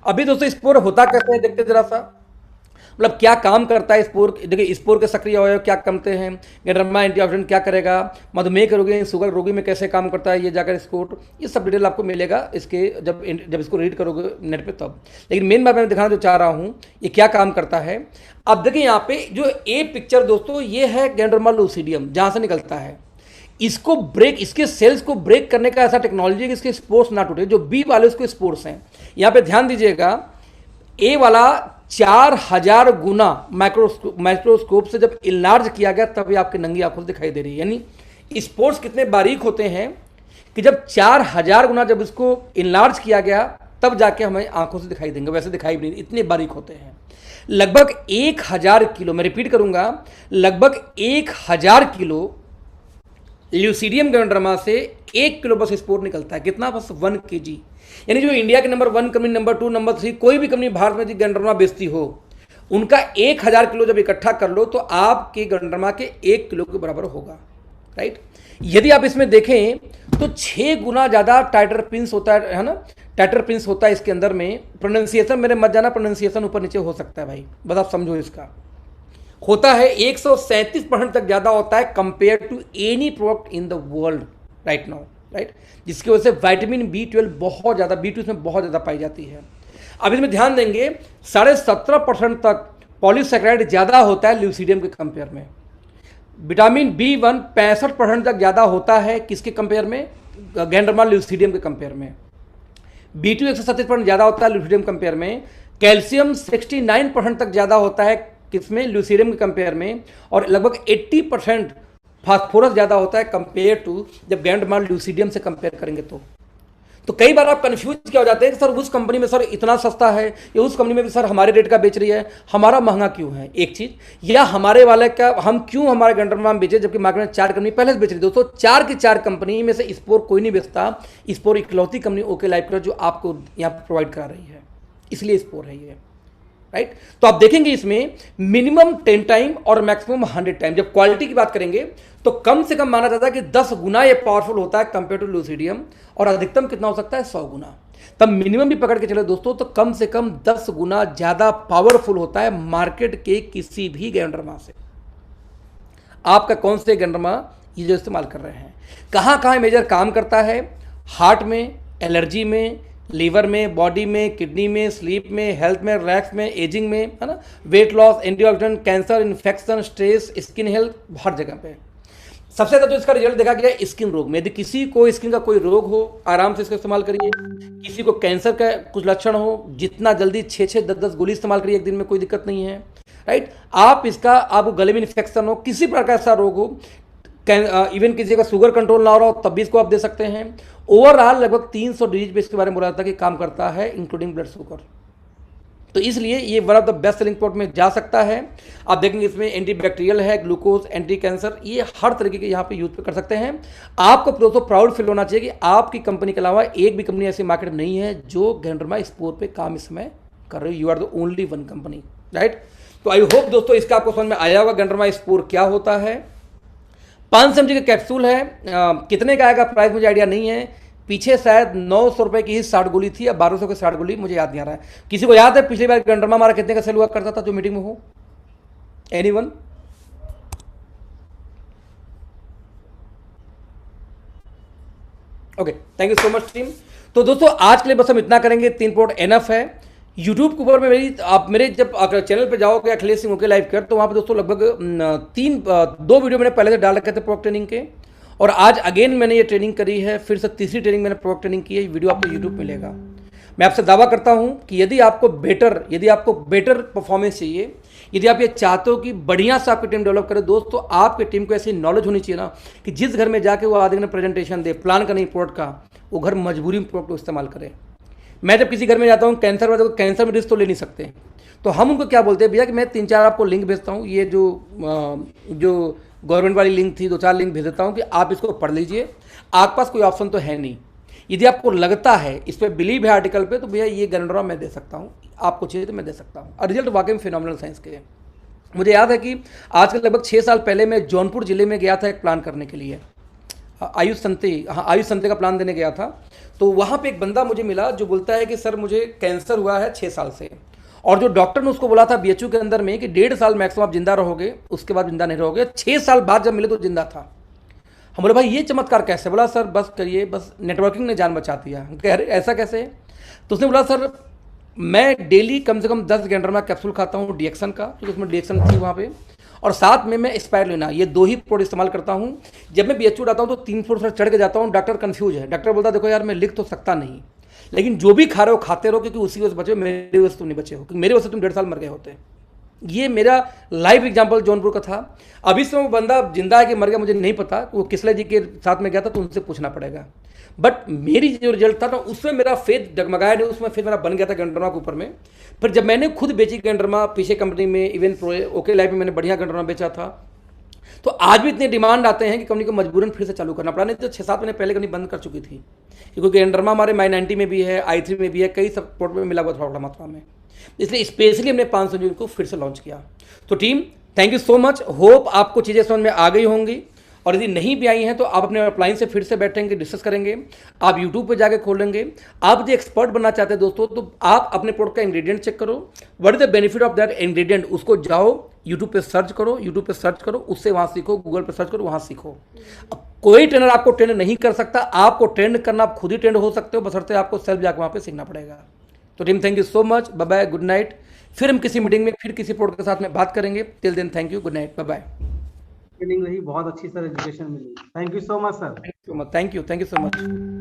अभी दोस्तों स्पोर होता कैसे है देखते जरा सा, मतलब क्या काम करता है स्पोर। देखिए स्पोर के सक्रिय अवयव क्या करते हैं, गैंड्रोमा एंटीऑक्सीडेंट क्या करेगा, मधुमेह के रोगी, शुगर रोगी में कैसे काम करता है, ये जाकर स्पोर, ये सब डिटेल आपको मिलेगा इसके जब इसको रीड करोगे नेट पे तब। लेकिन मेन बात मैं दिखाना जो चाह रहा हूँ, ये क्या काम करता है। अब देखिए यहाँ पे जो ए पिक्चर दोस्तों, ये है गैंड्रोमा लूसिडियम जहाँ से निकलता है। इसको इसके सेल्स को ब्रेक करने का ऐसा टेक्नोलॉजी है कि इसके स्पोर्स ना टूटे। जो बी वाले उसके स्पोर्स हैं, यहाँ पे ध्यान दीजिएगा, ए वाला 4000 गुना माइक्रोस्कोप से जब इनलार्ज किया गया तब ये आपके नंगी आंखों से दिखाई दे रही है। यानी स्पोर्स कितने बारीक होते हैं कि जब 4000 गुना जब इसको इनलार्ज किया गया तब जाके हमें आंखों से दिखाई देंगे, वैसे दिखाई भी नहीं, इतने बारीक होते हैं। लगभग 1000 किलो, मैं रिपीट करूंगा, लगभग 1000 किलो ल्यूसिडियम गैंड्रोमा से 1 किलो बस स्पोर निकलता है। कितना? बस 1 kg। यानी जो इंडिया के नंबर 1 कंपनी, नंबर 2, नंबर 3 कोई भी कंपनी भारत में गैंड्रोमा बेचती हो, उनका 1000 किलो जब इकट्ठा कर लो तो आपके गैंड्रोमा के 1 किलो के बराबर होगा, राइट। यदि आप इसमें देखें तो 6 गुना ज़्यादा टाइटर प्रिंस होता है ना, टाइटर प्रिंस होता है इसके अंदर में। प्रोनाउंसिएशन मेरे मत जाना, प्रोनाउंसिएशन ऊपर नीचे हो सकता है भाई, बस आप समझो इसका। होता है 137% तक ज़्यादा होता है compare to any product in the world right now, right, जिसकी वजह से विटामिन B12 बहुत ज़्यादा, B2 इसमें बहुत ज़्यादा पाई जाती है। अब इसमें ध्यान देंगे 17.5% तक पॉलीसैकेराइड ज़्यादा होता है ल्यूसीडियम के कंपेयर में। विटामिन B1 65% तक ज़्यादा होता है किसके कंपेयर में, गैंड्रोमा ल्यूसीडियम के कंपेयर में। B2 137% ज़्यादा होता है ल्यूसीडियम कंपेयर में। कैल्शियम 69% तक ज़्यादा होता है किसमें, ल्यूसीडियम के कंपेयर में। और लगभग 80% फास्फोरस ज़्यादा होता है कंपेयर टू जब गैंड्रोमा ल्यूसीडियम से कंपेयर करेंगे तो कई बार आप कंफ्यूज क्या हो जाते हैं कि सर उस कंपनी में सर इतना सस्ता है, या उस कंपनी में भी सर हमारे रेट का बेच रही है, हमारा महंगा क्यों है, एक चीज़, या हमारे वाले का हम क्यों हमारे गैंड्रोमा में बेचे जबकि मार्केट में 4 कंपनी पहले से बेच रही। दोस्तों 4 की 4 कंपनी में से स्पोर कोई नहीं बेचता, स्पोर इकलौती कंपनी ओके लाइफ केयर जो आपको यहाँ पर प्रोवाइड करा रही है, इसलिए स्पोर है ये, राइट। तो आप देखेंगे इसमें मिनिमम 10 टाइम और मैक्सिमम 100 टाइम। जब क्वालिटी की बात करेंगे तो कम से कम माना जाता है कि 10 गुना ये पावरफुल होता है कंपेयर टू ल्यूसीडियम, और अधिकतम कितना हो सकता है 100 गुना। तब मिनिमम भी पकड़ के चले दोस्तों तो कम से कम 10 गुना ज़्यादा पावरफुल होता है मार्केट के किसी भी गैंड्रोमा से। आपका कौन से गैंड्रोमा ये जो इस्तेमाल कर रहे हैं, कहाँ कहाँ मेजर काम करता है, हार्ट में, एलर्जी में, लीवर में, बॉडी में, किडनी में, स्लीप में, हेल्थ में, रैक्स में, एजिंग में, है ना, weight loss, antioxidant, cancer, infection, stress, skin health, हर जगह पे। सबसे ज़्यादा तो इसका रिजल्ट देखा गया स्किन रोग में। यदि किसी को स्किन का कोई रोग हो आराम से इसका इस्तेमाल करिए। किसी को कैंसर का कुछ लक्षण हो जितना जल्दी 6-6, 10-10 गोली इस्तेमाल करिए एक दिन में, कोई दिक्कत नहीं है, राइट। आप इसका, आपको गले में इन्फेक्शन हो, किसी प्रकार का ऐसा रोग हो, इवन किसी का शुगर कंट्रोल ना हो रहा हो तब भी इसको आप दे सकते हैं। ओवरऑल लगभग 300 डिजीज पे इसके बारे में बोला जाता है कि काम करता है, इंक्लूडिंग ब्लड शुगर। तो इसलिए ये one of the best selling product में जा सकता है। आप देखेंगे इसमें एंटीबैक्टीरियल है, ग्लूकोज, एंटी कैंसर, ये हर तरीके के यहाँ पे यूज कर सकते हैं। आपको दोस्तों प्राउड फील होना चाहिए कि आपकी कंपनी के अलावा एक भी कंपनी ऐसी मार्केट में नहीं है जो गैंड्रोमा स्पोर पे काम इस समय कर रही है। You are the only one company, right. तो आई होप दोस्तों इसका आपको समझ में आया होगा गैंड्रोमा स्पोर क्या होता है। 500 mg का कैप्सूल है, कितने का आएगा प्राइस मुझे आइडिया नहीं है। पीछे शायद 900 रुपए की ही 60 गोली थी या 1200 की 60 गोली, मुझे याद नहीं आ रहा है। किसी को याद है पिछली बार गैंड्रोमा हमारा कितने का सेल हुआ करता था जो मीटिंग में हो? Anyone? Okay, thank you so much team. तो दोस्तों आज के लिए बस हम इतना करेंगे, 3 प्रोडक्ट एनफ है। यूट्यूब के ऊपर में मेरी, आप मेरे जब चैनल पे जाओगे Akhilesh Singh okay live care, तो वहाँ पे दोस्तों लगभग 2 वीडियो मैंने पहले से डाल रखे थे प्रोडक्ट ट्रेनिंग के, और आज अगेन मैंने ये ट्रेनिंग करी है, फिर से तीसरी ट्रेनिंग मैंने प्रोडक्ट ट्रेनिंग की है। ये वीडियो आपको यूट्यूब मिलेगा। मैं आपसे दावा करता हूँ कि यदि आपको बेटर परफॉर्मेंस चाहिए, यदि आप ये चाहते हो कि बढ़िया से आपकी टीम डेवलप करे दोस्त, तो आपकी टीम को ऐसी नॉलेज होनी चाहिए ना कि जिस घर में जाके वो आधे घंटे प्रेजेंटेशन दे, प्लान का नहीं प्रोडक्ट का, वो घर मजबूरी में प्रोडक्ट को इस्तेमाल करे। मैं जब किसी घर में जाता हूँ कैंसर वाले को, कैंसर में रिस्क तो ले नहीं सकते, तो हम उनको क्या बोलते हैं, भैया कि मैं 3-4 आपको लिंक भेजता हूँ, ये जो गवर्नमेंट वाली लिंक थी 2-4 लिंक भेज देता हूँ कि आप इसको पढ़ लीजिए। आपके पास कोई ऑप्शन तो है नहीं, यदि आपको लगता है, इस पर बिलीव है आर्टिकल पे, तो भैया ये गैंड्रोमा मैं दे सकता हूँ, आपको चाहिए तो मैं दे सकता हूँ। और रिजल्ट वाकई में फिनोमिनल साइंस के। मुझे याद है कि आज के लगभग 6 साल पहले मैं जौनपुर जिले में गया था एक प्लान करने के लिए, आयुष संते का प्लान देने गया था। तो वहाँ पे एक बंदा मुझे मिला जो बोलता है कि सर मुझे कैंसर हुआ है 6 साल से, और जो डॉक्टर ने उसको बोला था BHU के अंदर में कि 1.5 साल मैक्सिमम आप जिंदा रहोगे, उसके बाद जिंदा नहीं रहोगे। 6 साल बाद जब मिले तो जिंदा था। हम बोले भाई ये चमत्कार कैसे? बोला सर बस करिए, बस नेटवर्किंग ने जान बचा दिया। कह रहे ऐसा कैसे? तो उसने बोला सर मैं डेली कम से कम 10 गैंड्रोमा कैप्सूल खाता हूँ डिएक्शन का, क्योंकि उसमें डिएक्शन थी वहाँ पे, और साथ में मैं स्पाइरुलिना, ये 2 ही प्रोडक्ट इस्तेमाल करता हूँ। जब मैं BHU जाता हूँ तो 3 फ्लोर से चढ़ के जाता हूँ। डॉक्टर कंफ्यूज है, डॉक्टर बोलता देखो यार मैं लिख तो सकता नहीं, लेकिन जो भी खा रहे हो खाते रहो, क्योंकि उसी वजह से बचे, मेरे वजह से तुम नहीं बचे हो, क्योंकि मेरे वजह से तुम 1.5 साल मर गए होते। ये मेरा लाइव एग्जांपल जौनपुर का था। अभी से वो बंदा जिंदा है कि मर गया मुझे नहीं पता, वो किसले जी के साथ में गया था तो उनसे पूछना पड़ेगा। बट मेरी जो रिजल्ट था ना उसमें मेरा फेथ डगमगाया नहीं, उसमें फेथ मेरा बन गया था गैंड्रोमा के ऊपर में। फिर जब मैंने खुद बेची गैंड्रोमा पीछे कंपनी में, इवन ओके लाइफ में मैंने बढ़िया गैंड्रोमा बेचा था, तो आज भी इतने डिमांड आते हैं कि कंपनी को मजबूरन फिर से चालू करना पड़ा। नहीं तो 6-7 महीने पहले कंपनी बंद कर चुकी थी, क्योंकि गैंड्रोमा हमारे My90 में भी है, i3 में भी है, कई सब प्रोडक्ट में मिला हुआ थोड़ा मात्रा में, इसलिए स्पेशली हमने 500 यूनिट को फिर से लॉन्च किया। तो team thank you so much, hope आपको चीज़ें समझ में आ गई होंगी, और यदि नहीं भी आई हैं तो आप अपने अपलाइन से फिर से बैठेंगे, डिस्कस करेंगे। आप यूट्यूब पे जाके खोलेंगे। आप जो एक्सपर्ट बनना चाहते हैं दोस्तों, तो आप अपने प्रोडक्ट का इंग्रेडिएंट चेक करो, what is the benefit of that ingredient, उसको जाओ यूट्यूब पे सर्च करो, उससे वहाँ सीखो, गूगल पे सर्च करो, वहाँ सीखो। अब कोई ट्रेनर आपको ट्रेंड नहीं कर सकता, आपको ट्रेंड करना, आप खुद ही ट्रेंड हो सकते हो, बशर्ते आपको सेल्फ जाकर वहाँ पे सीखना पड़ेगा। तो team, thank you so much, bye bye, good night. फिर हम किसी मीटिंग में फिर किसी प्रोडक्ट के साथ में बात करेंगे। Till then thank you, good night, bye bye. Training रही, बहुत अच्छी सर एजुकेशन मिली। Thank you so much sir. Thank you so much.